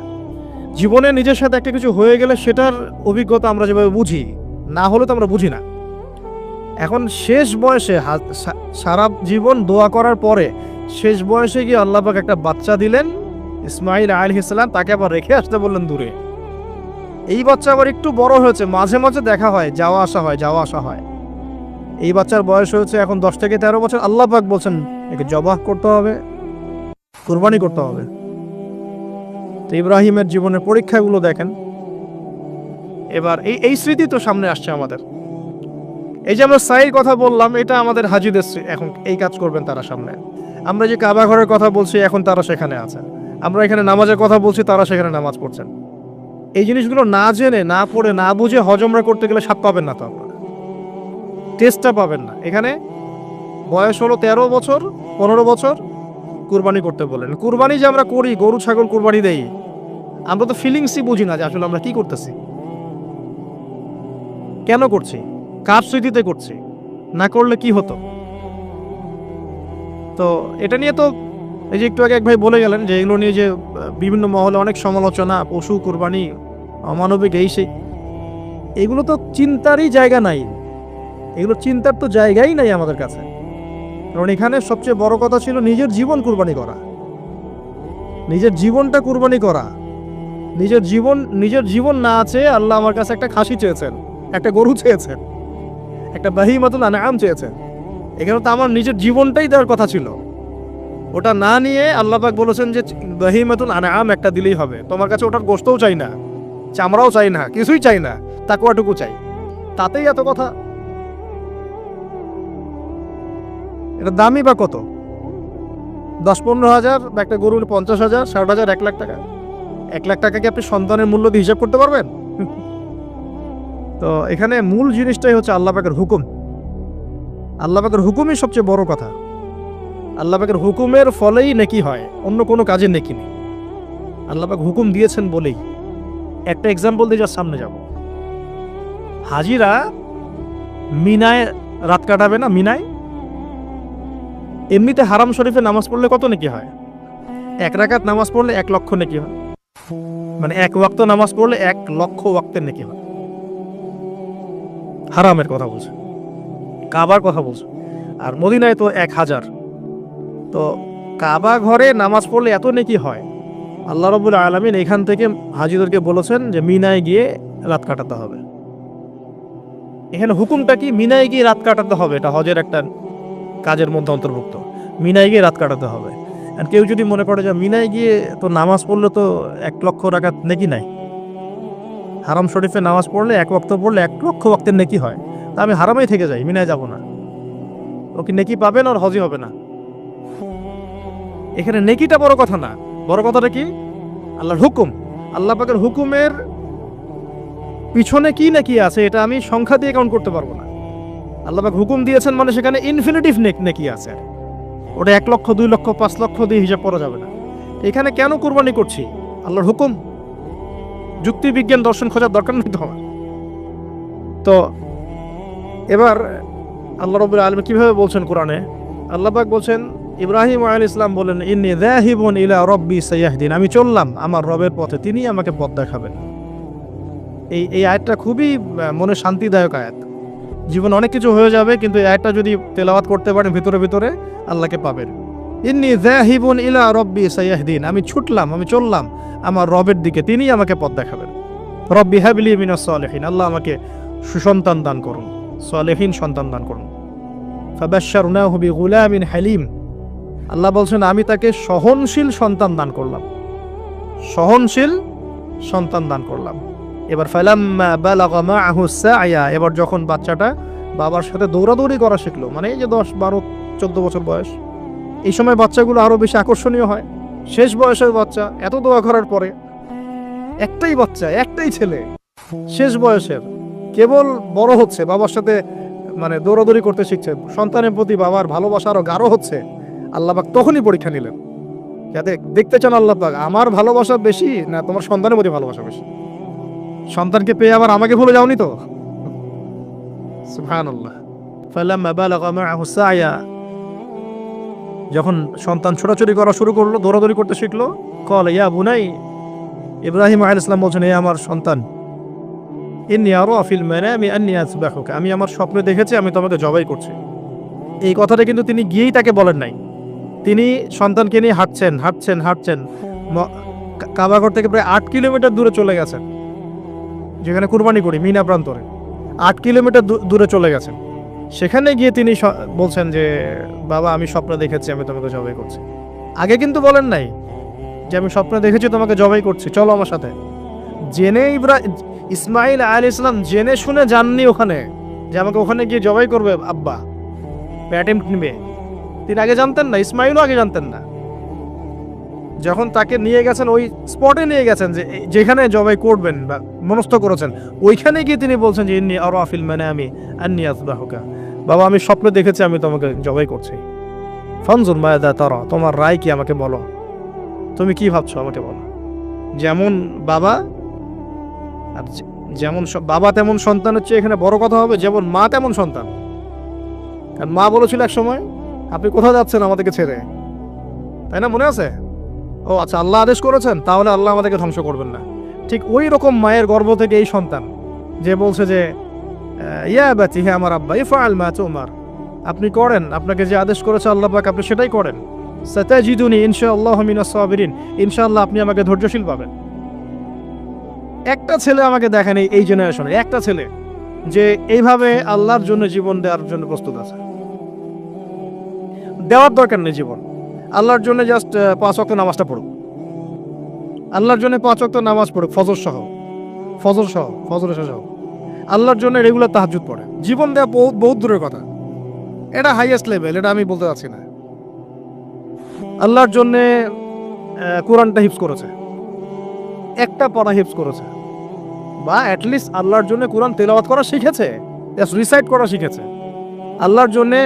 জীবনে নিজের সাথে একটা কিছু হয়ে গেলে সেটার অভিজ্ঞতা আমরা যেভাবে বুঝি, না হলে তো আমরা বুঝি না। এখন শেষ বয়সে সারা জীবন দোয়া করার পরে শেষ বয়সে গিয়ে আল্লাহ পাক একটা বাচ্চা দিলেন, ইসমাইল আলাইহিস সালাম, তাকে আবার রেখে আসতে বললেন দূরে। এই বাচ্চা আবার একটু বড় হয়েছে, মাঝে মাঝে দেখা হয়, যাওয়া আসা হয়। এই বাচ্চার বয়স হয়েছে এখন 10 থেকে 13 বছর, আল্লাহ পাক বলছেন একে জবাহ করতে হবে, কুরবানি করতে হবে। তো ইব্রাহিমের জীবনের পরীক্ষাগুলো দেখেন। এবার এই স্মৃতি তো সামনে আসছে আমাদের। এই যে আমরা সাইর কথা বললাম, এটা আমাদের হাজিদের এখন এই কাজ করবেন তারা সামনে। আমরা যে কাবা ঘরের কথা বলছি এখন তারা সেখানে আছে। আমরা এখানে নামাজের কথা বলছি, তারা সেখানে নামাজ পড়ছেন। এই জিনিসগুলো না জেনে, না পড়ে, না বুঝে হজমরা করতে গেলে স্বাদ পাবেন না, তো আপনারা টেস্টটা পাবেন না। এখানে বয়স হলো 13 বছর, 15 বছর, কুরবানি করতে বলেন। কুরবানি যে আমরা করি, গরু ছাগল কুরবানি দেই, আমরা তো ফিলিংসই বুঝি না যে আসলে আমরা কি করতেছি, কেন করছি, কার স্মৃতিতে করছি, না করলে কি হতো। তো এটা নিয়ে তো এই যে একটু আগে এক ভাই বলে গেলেন যে এগুলো নিয়ে যে বিভিন্ন মহলে অনেক সমালোচনা, পশু কুরবানি, অমানবিক, এই সেই, এগুলো তো চিন্তারই জায়গা নাই। এগুলো চিন্তার তো জায়গাই নাই আমাদের কাছে। কারণ এখানে সবচেয়ে বড় কথা ছিল নিজের জীবন কুরবানি করা, নিজের জীবনটা কুরবানি করা। নিজের জীবন না আছে, আল্লাহ আমার কাছে একটা খাসি চেয়েছেন, একটা গরু চেয়েছেন, একটা বাহিমাতুল আনআম চেয়েছেন। এখানে তো আমার নিজের জীবনটাই দেওয়ার কথা ছিল। ওটা না নিয়ে আল্লাহ পাক বলেছেন যে বাহিমাতুল আনআম একটা দিলেই হবে। তোমার কাছে ওটার গোশতও চাই না, চামড়াও চাই না, কিছুই চাই না, তাকওয়াটুকু চাই। তাতেই এত কথা। এটা দামই বা কত? 10-15 হাজার, বা একটা গরুর 50,000, 60,000, 1 লাখ টাকা। 1 লাখ টাকা কি আপনি সন্তানের মূল্য দিয়ে হিসাব করতে পারবেন? তো এখানে মূল জিনিসটাই হচ্ছে আল্লাহ পাকের হুকুম। আল্লাহ পাকের হুকুমই সবচেয়ে বড় কথা। আল্লাহ পাকের হুকুমের ফলেই নেকি হয়, অন্য কোনো কাজে নেকি নেই। আল্লাহ পাক হুকুম দিয়েছেন বলেই। একটা এক্সাম্পল দিয়ে যার সামনে যাব। হাজিরা মিনায় রাত কাটাবে না? মিনায় এমনিতে হারাম শরীফে নামাজ পড়লে কত নেকি হয়? 1 রাকাত নামাজ পড়লে 1 লক্ষ নেকি হয়। মানে 1 ওয়াক্ত নামাজ পড়লে 1 লক্ষ ওয়াক্তের নেকি হয়। হারামের কথা বলছে, কাবার কথা বলছে। আর মদিনায় তো 1000। তো কাবা ঘরে নামাজ পড়লে এত নেকি হয়। আল্লাহ রাব্বুল আলামিন এখান থেকে হাজিদেরকে বলেছেন যে মিনায় গিয়ে রাত কাটাতে হবে। এখানে হুকুমটা কি? মিনায় গিয়ে রাত কাটাতে হবে, এটা হজের একটা কাজের মধ্যে অন্তর্ভুক্ত। মিনায় গিয়ে রাত কাটাতে হবে। আর কেউ যদি মনে করে যে মিনায় গিয়ে তো নামাজ পড়লে তো 1 লক্ষ রাকাত নেকি নাই, হারাম শরীফে নামাজ পড়লে 1 ওয়াক্ত পড়লে 1 লক্ষ ওয়াক্তের নেকি হয়, তা আমি হারামেই থেকে যাই, মিনায় যাব না, ও কি নেকি পাবেন? আর হজই হবে না। এখানে নেকিটা বড় কথা না, বড় কথাটা কি? আল্লাহর হুকুম। আল্লাহ পাকের হুকুমের পিছনে কি নেকি আছে এটা আমি সংখ্যা দিয়ে কাউন্ট করতে পারবো না। আল্লাহ পাক হুকুম দিয়েছেন মানে সেখানে ইনফিনিটিভ নেকি আছে। ওটা 1 লক্ষ, 2 লক্ষ, 5 লক্ষ দিয়ে হিসাব করা যাবে না। এখানে কেন কুরবানি করছি? আল্লাহর হুকুম। যুক্তি বিজ্ঞান দর্শন খোঁজার দরকার নেই তো আমার। তো এবার আল্লাহ রাব্বুল আলামিন কিভাবে বলছেন কোরআনে? আল্লাহ পাক বলছেন, ইব্রাহিম আলাইহিস সালাম বলেন, ইন্নী যাহিবুন ইলা রাব্বি সায়াহদিন, আমি চললাম আমার রবের পথে, তিনি আমাকে পথ দেখাবেন। এই আয়াতটা খুবই মনে শান্তিদায়ক আয়াত। জীবনে অনেক কিছু হয়ে যাবে, কিন্তু এই আয়াতটা যদি তেলাওয়াত করতে পারেন ভিতরে ভিতরে আল্লাহকে পাবেন। ইন্নী যাহিবুন ইলা রাব্বি সায়াহদিন, আমি ছুটলাম, আমি চললাম আমার রবের দিকে, তিনি আমাকে পথ দেখাবেন। রব্বি হাবলি মিনাস সালিহিন, আল্লাহ আমাকে সুসন্তান দান করুন, সালেহীন সন্তান দান করুন। ফাবাশশারনাহু বিগুলামিন হালিম, আল্লাহ বলছেন আমি তাকে সহনশীল সন্তান দান করলাম, সহনশীল সন্তান দান করলাম। এবার ফালাম্মা বালাগা মাআহু সা'য়া, এবার যখন বাচ্চাটা বাবার সাথে দৌড়াদৌড়ি করা শিখলো, মানে এই যে 10, 12, 14 বছর বয়স, এই সময় বাচ্চাগুলো আরো বেশি আকর্ষণীয় হয়। শেষ বয়সের বাচ্চা, এত দোয়া করার পরে একটাই বাচ্চা, একটাই ছেলে, শেষ বয়সের, কেবল বড় হচ্ছে, বাবার সাথে মানে দৌড়াদৌড়ি করতে শিখছে, সন্তানের প্রতি বাবার ভালোবাসা আরো গাঢ় হচ্ছে। আল্লাহ পাক তখনই পরীক্ষা নিলেন, যাতে দেখতে চান আল্লাহ পাক আমার ভালোবাসা বেশি না তোমার সন্তানের প্রতি ভালোবাসা বেশি। সন্তানকে পেয়ে আবার আমাকে ভুলে যাওনি তো? সুবহানাল্লাহ। ফালাম্মা বালাগা মাআহু সা'য়া, যখন সন্তান ছোটাছুটি করা শুরু করলো, দৌড়াদৌড়ি করতে শিখলো, ক্বালা ইয়া বুনাই, ইব্রাহিম আলাইহিস সালাম বলছেন, হে আমার সন্তান, ইন্নী আরা ফিল মানামি আন্নী আযবাহুকা, আমি আমার স্বপ্নে দেখেছি আমি তোমাকে জবাই করছি। এই কথাটা কিন্তু তিনি গিয়েই তাকে বলেন নাই, তিনি সন্তানকে নিয়ে হাঁটছেন কাবাঘর থেকে প্রায় 8 কিলোমিটার দূরে চলে গেছেন, যেখানে কুরবানি করি মিনা প্রান্তরে 8 কিলোমিটার দূরে চলে গেছেন। সেখানে গিয়ে তিনি বলছেন যে বাবা আমি স্বপ্ন দেখেছি আমি তোমাকে জবাই করছি। আগে কিন্তু বলেন নাই যে আমি স্বপ্ন দেখেছি তোমাকে জবাই করছি, চলো আমার সাথে। জেনে ইসমাইল আলাইহিস সালাম জেনে শুনে যাননি ওখানে যে আমাকে ওখানে গিয়ে জবাই করবে আব্বা, অ্যাটেম্প্ট নিবে। তিনি আগে জানতেন না, ইসমাইলও আগে জানতেন না। যখন তাকে নিয়ে গেছেন ওই স্পটে নিয়ে গেছেন যে যেখানে জবাই করবেন বা মনস্থ করেছেন, ওইখানে গিয়ে তিনি বলছেন যে ইন্নী আরা ফিল মানামি আন্নী আযবাহুকা, বাবা আমি স্বপ্নে দেখেছি আমি তোমাকে জবাই করছি। ফানজুর মাযা তারা, তোমার রায় কি আমাকে বলো, তুমি কি ভাবছো আমাকে বলো। যেমন বাবা আর যেমন বাবা তেমন সন্তান হচ্ছে এখানে বড় কথা হবে, যেমন মা তেমন সন্তান। কারণ মা বলেছিল এক সময় আপনি কোথাও যাচ্ছেন আমাদেরকে ছেড়ে, তাই না, মনে আছে? ও আচ্ছা, আল্লাহ আদেশ করেছেন, তাহলে আল্লাহ আমাদেরকে ধ্বংস করবেন না। ঠিক ওই রকম মায়ের গর্ভ থেকে এই সন্তান যে বলছে যে ইয়া বাতি, হে আমার আব্বা, ইফআল মা তুমার, আপনি করেন, আপনাকে যে আদেশ করেছে আল্লাহ পাক আপনি সেটাই করেন। সাতাজিদুনি ইনশাআল্লাহু মিনাস সাবিরিন, ইনশাআল্লাহ আপনি আমাকে ধৈর্যশীল পাবেন। একটা ছেলে আমাকে দেখেন এই জেনারেশনে, একটা ছেলে যে এইভাবে আল্লাহর জন্য জীবন দেওয়ার জন্য প্রস্তুত আছে। দেওয়ার দরকার নেই জীবন, আল্লাহর জন্য জাস্ট 5 ওয়াক্ত নামাজটা পড়ুক, আল্লাহর জন্য 5 ওয়াক্ত নামাজ পড়ুক, ফজর সহ, ফজর সহ আল্লাহর জন্য রেগুলার তাহাজ্জুদ পড়ে। জীবন দেওয়া বহুত দূরের কথা, এটা হাইয়েস্ট লেভেল, এটা আমি বলতে চাচ্ছি না। আল্লাহর জন্যে কোরআনটা হিফজ করেছে, একটা পড়া হিফজ করেছে, বা অ্যাটলিস্ট আল্লাহর জন্য কোরআন তেলাওয়াত করা শিখেছে, রিসাইট করা শিখেছে। আল্লাহর জন্যে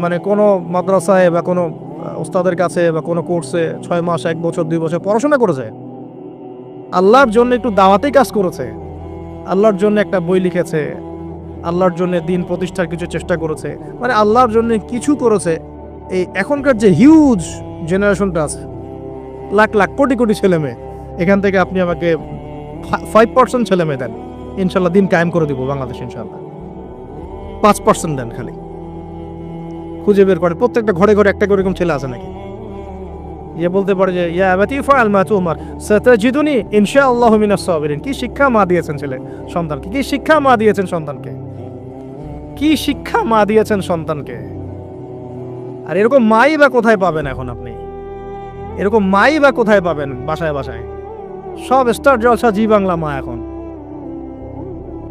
মানে কোনো মাদ্রাসায় বা কোনো উস্তাদের কাছে বা কোনো কোর্সে 6 মাস 1 বছর 2 বছর পড়াশোনা করেছে। আল্লাহর জন্য একটু দাওয়াতেই কাজ করেছে, আল্লাহর জন্য একটা বই লিখেছে, আল্লাহর জন্য দিন প্রতিষ্ঠার কিছু চেষ্টা করেছে, মানে আল্লাহর জন্য কিছু করেছে। এই এখনকার যে হিউজ জেনারেশনটা আছে, লাখ লাখ কোটি কোটি ছেলে মেয়ে, এখান থেকে আপনি আমাকে 5% ছেলে মেয়ে দেন, ইনশাল্লাহ দিন কায়েম করে দিব বাংলাদেশ, ইনশাল্লাহ। 5% দেন, খালি খুঁজে বের করে প্রত্যেকটা ঘরে ঘরে একটা করে এরকম ছেলে আছে নাকি যে বলতে পারে যে ইয়া আবাতি ফাআল মা তুমার সাতাজিদুনি ইনশাআল্লাহু মিনাস সাবিরিন। কি শিক্ষা মা দিয়েছেন ছেলে সন্তানকে, কি শিক্ষা মা দিয়েছেন সন্তানকে, কি শিক্ষা মা দিয়েছেন সন্তানকে। আর এরকম মাই বা কোথায় পাবেন এখন আপনি, এরকম মাই বা কোথায় পাবেন বাসায় বাসায়? সব স্টার জলসা জি বাংলা মা এখন,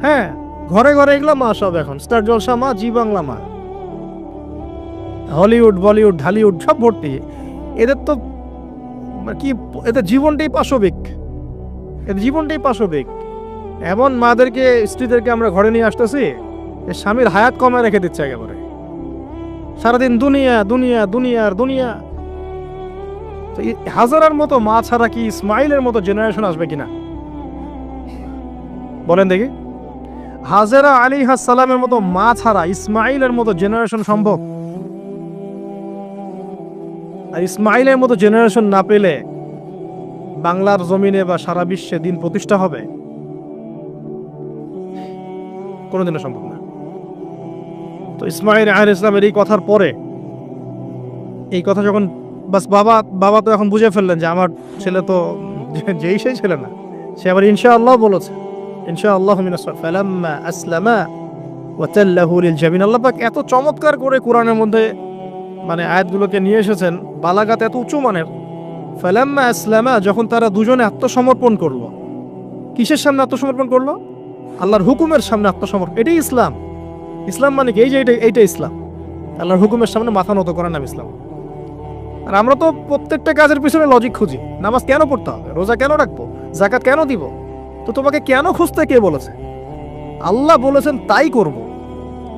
হ্যাঁ ঘরে ঘরে এগুলো মা সব এখন, স্টার জলসা মা, জি বাংলা মা, হলিউড বলিউড ঢালিউড সব ভর্তি। এদের তো কি, এদের জীবনটাই পাশবিক, এদের জীবনটাই পাশবিক। এমন মাদেরকে স্ত্রীদেরকে আমরা ঘরে নিয়ে আসতেছি, স্বামীর হায়াত কমে রেখে দিচ্ছে একেবারে, সারাদিন দুনিয়া দুনিয়া দুনিয়ার দুনিয়া। তো হাজারার মতো মা ছাড়া কি ইসমাইলের মতো জেনারেশন আসবে কিনা বলেন দেখি? হাজেরা আলাইহিস সালামের মতো মা ছাড়া ইসমাইলের মতো জেনারেশন সম্ভব? আর ইসমাইলের মতো জেনারেশন না পেলে বাংলার জমিনে বা সারা বিশ্বে দিন প্রতিষ্ঠা হবে কোনোদিনও সম্ভব না। তো ইসমাইল আলাইহিস সালামের এই কথার পরে, এই কথা যখন বাস বাবা তো এখন বুঝে ফেললেন যে আমার ছেলে তো যেই সেই ছেলে না, সে আবার ইনশাআল্লাহ বলেছে, ইনশাআল্লাহু মিনাস ফালাম্মা আসলামা ওয়া তাল্লাহু লিল জাবিন। আল্লাহ পাক এত চমৎকার করে কোরআনের মধ্যে মানে আয়াতগুলোকে নিয়ে এসেছেন, বালাগাত এত উঁচু মানের। ফালাম্মা আসলামা, যখন তারা দুজনে আত্মসমর্পণ করলো। কিসের সামনে আত্মসমর্পণ করলো? আল্লাহর হুকুমের সামনে আত্মসমর্পণ। এটাই ইসলাম। ইসলাম মানে কি? এই যে এইটা ইসলাম, আল্লাহর হুকুমের সামনে মাথা নত করার নাম ইসলাম। আর আমরা তো প্রত্যেকটা কাজের পিছনে লজিক খুঁজি। নামাজ কেন পড়তে হবে, রোজা কেন রাখবো, যাকাত কেন দিব? তো তোমাকে কেন খুঁজতে কে বলেছে? আল্লাহ বলেছেন তাই করব,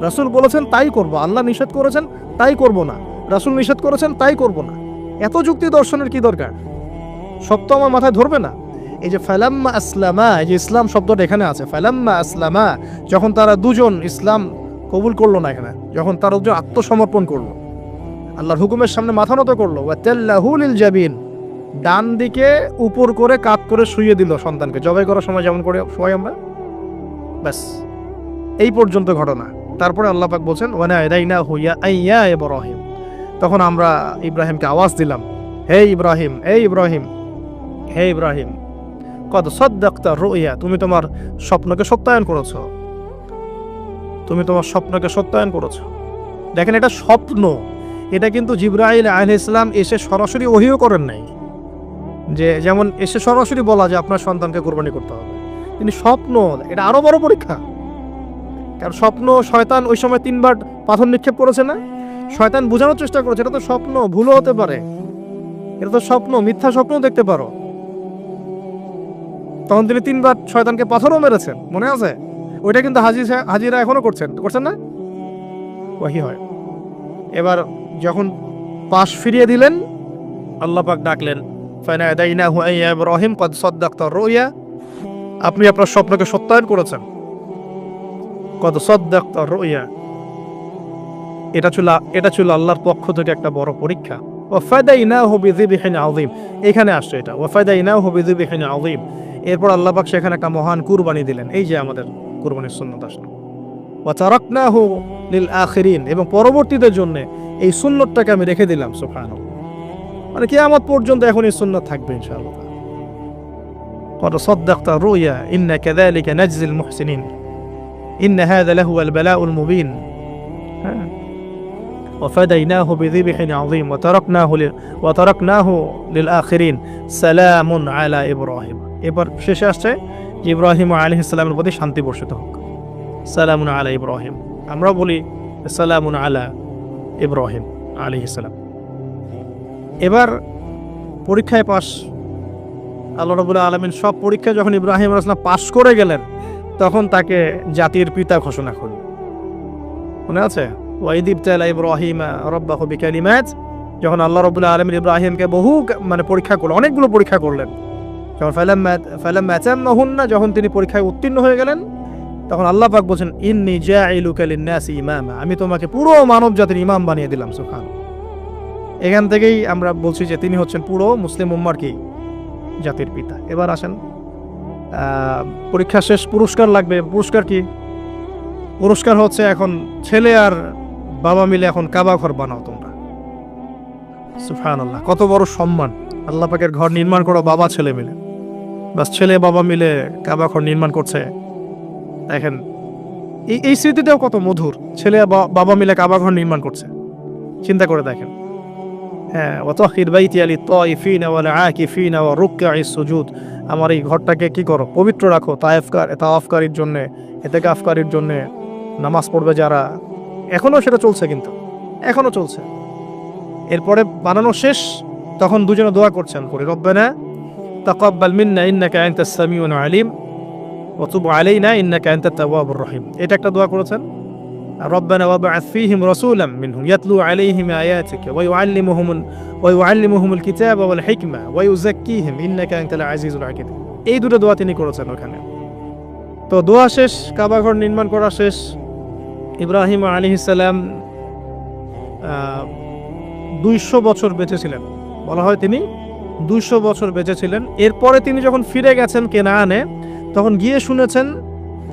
রাসূল বলেছেন তাই করব। আল্লাহ নিষেধ করেছেন তাই করব না, রাসূল নিষেধ করেছেন তাই করব না। এত যুক্তি দর্শনের কি দরকার? সব তো আমার মাথায় ধরবে না। এই যে ফালাম্মা আসলামা, এই যে ইসলাম শব্দটা এখানে আছে, ফালাম্মা আসলামা, যখন তারা দুজন ইসলাম কবুল করলো না, এখানে যখন তারা দুজন আত্মসমর্পণ করলো, আল্লাহর হুকুমের সামনে মাথা নত করলো, ওয়া তাল্লাহু লিল জাবিন, ডান দিকে উপর করে কাত করে শুইয়ে দিল সন্তানকে, জবাই করার সময় যেমন করে শোয়াই আমরা, ব্যাস এই পর্যন্ত ঘটনা। তারপরে আল্লাহ পাক বলছেন ওয়া নাদাইনাহু ইয়া ইব্রাহিম, তখন আমরা ইব্রাহিমকে আওয়াজ দিলাম, হে ইব্রাহিম, হে ইব্রাহিম, হে ইব্রাহিম, কদ সাদ্দাকতা রুইয়া, তুমি তোমার স্বপ্নকে সত্যায়ন করেছো। তুমি তোমার স্বপ্নকে সত্যায়ন করেছো। দেখেন, এটা স্বপ্ন, এটা কিন্তু জিবরাইল আলাইহিস সালাম এসে সরাসরি ওহিও করেন নাই, যে যেমন এসে সরাসরি বলা যে আপনার সন্তানকে কোরবানি করতে হবে। তিনি স্বপ্ন, এটা আরো বড় পরীক্ষা। কারণ স্বপ্ন, শয়তান ওই সময় 3বার পাথর নিক্ষেপ করেছে না, শয়তান বোঝানোর চেষ্টা করেছে এটা তো স্বপ্ন, ভুলও হতে পারে, এটা তো স্বপ্ন, মিথ্যা স্বপ্ন দেখতে পারো। তখন তিনি 3বার শয়তানকে পাথরও মেরেছেন, মনে আছে? ওইটা কিন্তু হাজিরা এখনো করছেন না, ওয়াহি হয়। এবার যখন পাশ ফিরিয়ে দিলেন, আল্লাহ পাক ডাকলেন, ফানাদাইনাহু ইয়া ইব্রাহিম ক্বাদ সাদ্দাকতা রুয়া, আপনি আপনার স্বপ্নকে সত্যায়ন করেছেন। ক্বাদ সাদ্দাকতা রুয়া, এটা ছিল আল্লাহর পক্ষ থেকে একটা বড় পরীক্ষা। ওয়া ফাদাইনাহু বিযিবহিন আযীম, এখানে আসছে এটা, ওয়া ফাদাইনাহু বিযিবহিন আযীম। এরপর আল্লাহ পাক সেখানে একটা মহান কুরবানি দিলেন, এই যে আমাদের কুরবানির সুন্নাত আসলো। ওয়া তারাকনাহু লিল আখিরিন, এবং পরবর্তীদের জন্য এই সুন্নতটাকে আমি রেখে দিলাম। সুবহানাল্লাহ, মানে কিয়ামত পর্যন্ত এখন এই সুন্নাত থাকবে ইনশাআল্লাহ। ক্বাদ সাদ্দাকতা রুয়া ইন্না কাযালিকা নাজজিল মুহসিনিন ইন্না হাযা লাহুয়াল বালাউল মুবিন। وفديناه بذبح عظيم وتركناه للآخرين سلام على إبراهيم। এবার শেষে আসছে যে ইব্রাহিম আলাইহিস সালামের প্রতি শান্তি বর্ষিত হোক, সালামুন আলা ইব্রাহিম। আমরা বলি সালামুন আলা ইব্রাহিম আলাইহিস সালাম। এবার পরীক্ষায় পাস, আল্লাহ রাব্বুল আলামিন সব পরীক্ষা যখন ইব্রাহিম আলাইহিস সালাম পাস করে গেলেন, তখন তাকে জাতির পিতা ঘোষণা করলেন। মনে আছে? ওয়াইদ ইবতালা ইব্রাহিমা রাব্বাহু বিকালিমাত, যখন আল্লাহ রাব্বুল আলামিন ইব্রাহিমকে পরীক্ষা করলেন, অনেকগুলো পরীক্ষা করলেন। যখন ফালাম্মা আতাম্মাহুন্না, যখন তিনি পরীক্ষায় উত্তীর্ণ হয়ে গেলেন, তখন আল্লাহ পাক বলেন, ইন্নী জাইলুকা লিন-নাসি ইমামা, আমি তোমাকে পুরো মানব জাতির ইমাম বানিয়ে দিলাম। সুবহানাল্লাহ। এখান থেকেই আমরা বলছি যে তিনি হচ্ছেন পুরো মুসলিম উম্মার কি জাতির পিতা। এবার আসেন, পরীক্ষা শেষ, পুরস্কার লাগবে। পুরস্কার কি? পুরস্কার হচ্ছে এখন ছেলে আর বাবা মিলে এখন কাবা ঘর বানাও তোমরা। সুবহানাল্লাহ, কত বড় সম্মান! আল্লাহ পাকের ঘর নির্মাণ করো বাবা ছেলে মিলে, বাস ছেলে বাবা মিলে কাবা ঘর নির্মাণ করছে। দেখেন এই স্মৃতিটাও কত মধুর, ছেলে বাবা মিলে কাবা ঘর নির্মাণ করছে, চিন্তা করে দেখেন। হ্যাঁ, ওয়াতাহির বাইতি লিত-তাইফিনা ওয়াল আকিফিনা ওয়া রুকআইস সুজুদ, আমার এই ঘরটাকে কি করো, পবিত্র রাখো, তাওয়াফকারীর জন্য, ইতিকাফকারীর জন্য, নামাজ পড়বে যারা। এখনো সেটা চলছে, কিন্তু এখনো চলছে। এরপরে বানানো শেষ, তখন দুজনে দোয়া করছেন করে, রব্বানা তাকাব্বাল মিন্না ইন্নাকা আনতাস সামিউল আলিম ওয়া তুব আলাইনা ইন্নাকা আনতাত তাওয়াবুর রহিম। এটা একটা দোয়া করেছেন। রব্বানা ওয়াবআথ ফীহিম রাসূলাম মিনহুম ইয়াতলু আলাইহিম আয়াতিকা ওয়া ইউআল্লিমুহুমুল কিতাবা ওয়াল হিকমা ওয়া ইউযাক্কিহিম ইন্নাকা আনতাল আজিজুল হাকীম। এই দুটো দোয়া তিনি করেছেন ওখানে। তো দোয়া শেষ, কাবা ঘর নির্মাণ করা শেষ। ইব্রাহিম আলাইহিস সালাম 200 বছর বেঁচে ছিলেন, বলা হয় তিনি 200 বছর বেঁচে ছিলেন। এরপরে তিনি যখন ফিরে গেছেন কেনানে, তখন গিয়ে শুনেছেন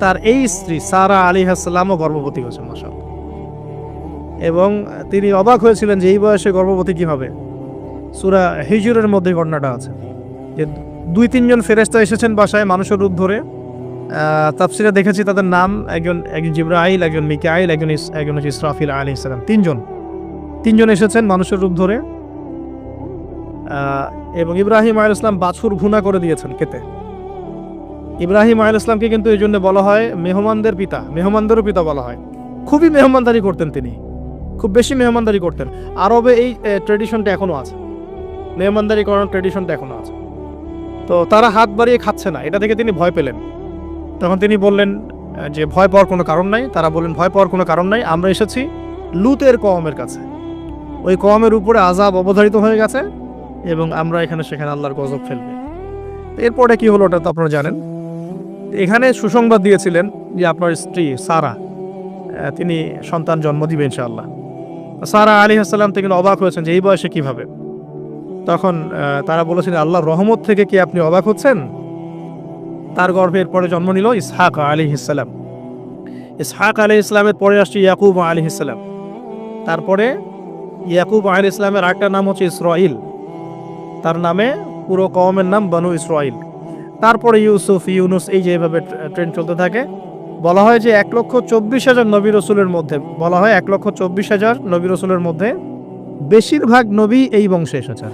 তার এই স্ত্রী সারা আলাইহিস সালামও গর্ভবতী হয়েছেন, মাশাআল্লাহ। এবং তিনি অবাক হয়েছিলেন যে এই বয়সে গর্ভবতী কি হবে। সূরা হিজরের মধ্যে ঘটনাটা আছে যে 2-3 জন ফেরেশতা এসেছেন বাসায় মানুষের রূপ ধরে। তাফসিরে দেখেছি তাদের নাম, একজন জিবরাইল, একজন মিকাইল, একজন হচ্ছে ইসরাফিল আলাইহিস সালাম। তিনজন এসেছেন মানুষের রূপ ধরে। এবং ইব্রাহিম আলাইহিস সালাম বাছুর ভুনা করে দিয়েছেন কেটে। ইব্রাহিম আলাইহিস সালামকে কিন্তু এই জন্য বলা হয় মেহমানদেরও পিতা বলা হয়। খুবই মেহমানদারি করতেন তিনি, খুব বেশি মেহমানদারি করতেন। আরবে এই ট্রেডিশনটা এখনো আছে, মেহমানদারি করার ট্রেডিশনটা এখনো আছে। তো তারা হাত বাড়িয়ে খাচ্ছে না, এটা দেখে তিনি ভয় পেলেন। তখন তিনি বললেন যে ভয় পাওয়ার কোনো কারণ নাই। তারা বললেন ভয় পাওয়ার কোনো কারণ নাই, আমরা এসেছি লুতের কওমের কাছে, ওই কওমের উপরে আযাব অবধারিত হয়ে গেছে এবং আমরা সেখানে আল্লাহর গজব ফেলবে। এরপরে কি হলো ওটা তো আপনারা জানেন। এখানে সুসংবাদ দিয়েছিলেন যে আপনার স্ত্রী সারা, তিনি সন্তান জন্ম দিবে ইনশাআল্লাহ। সারা আলাইহিস সালাম থেকে অবাক হয়েছেন যে এই বয়সে কিভাবে। তখন তারা বলেছিলেন আল্লাহর রহমত থেকে কি আপনি অবাক হচ্ছেন? তার গর্ভে এরপরে জন্ম নিল ইসহাক আলাইহিস সালাম। ইসহাক আলাইহিস সালামের পরে আসছে ইয়াকুব আলাইহিস সালাম। তারপরে ইয়াকুব আলাইহিস সালামের আরেকটা নাম হচ্ছে ইসরাইল, তার নামে পুরো কওমের নাম বনু ইসরাইল। তারপরে ইউসুফ, ইউনুস, এই যে এভাবে ট্রেন্ড চলতে থাকে। বলা হয় যে 1,24,000 নবী রসুলের মধ্যে, বলা হয় 1,24,000 নবী রসুলের মধ্যে বেশিরভাগ নবী এই বংশে এসেছে।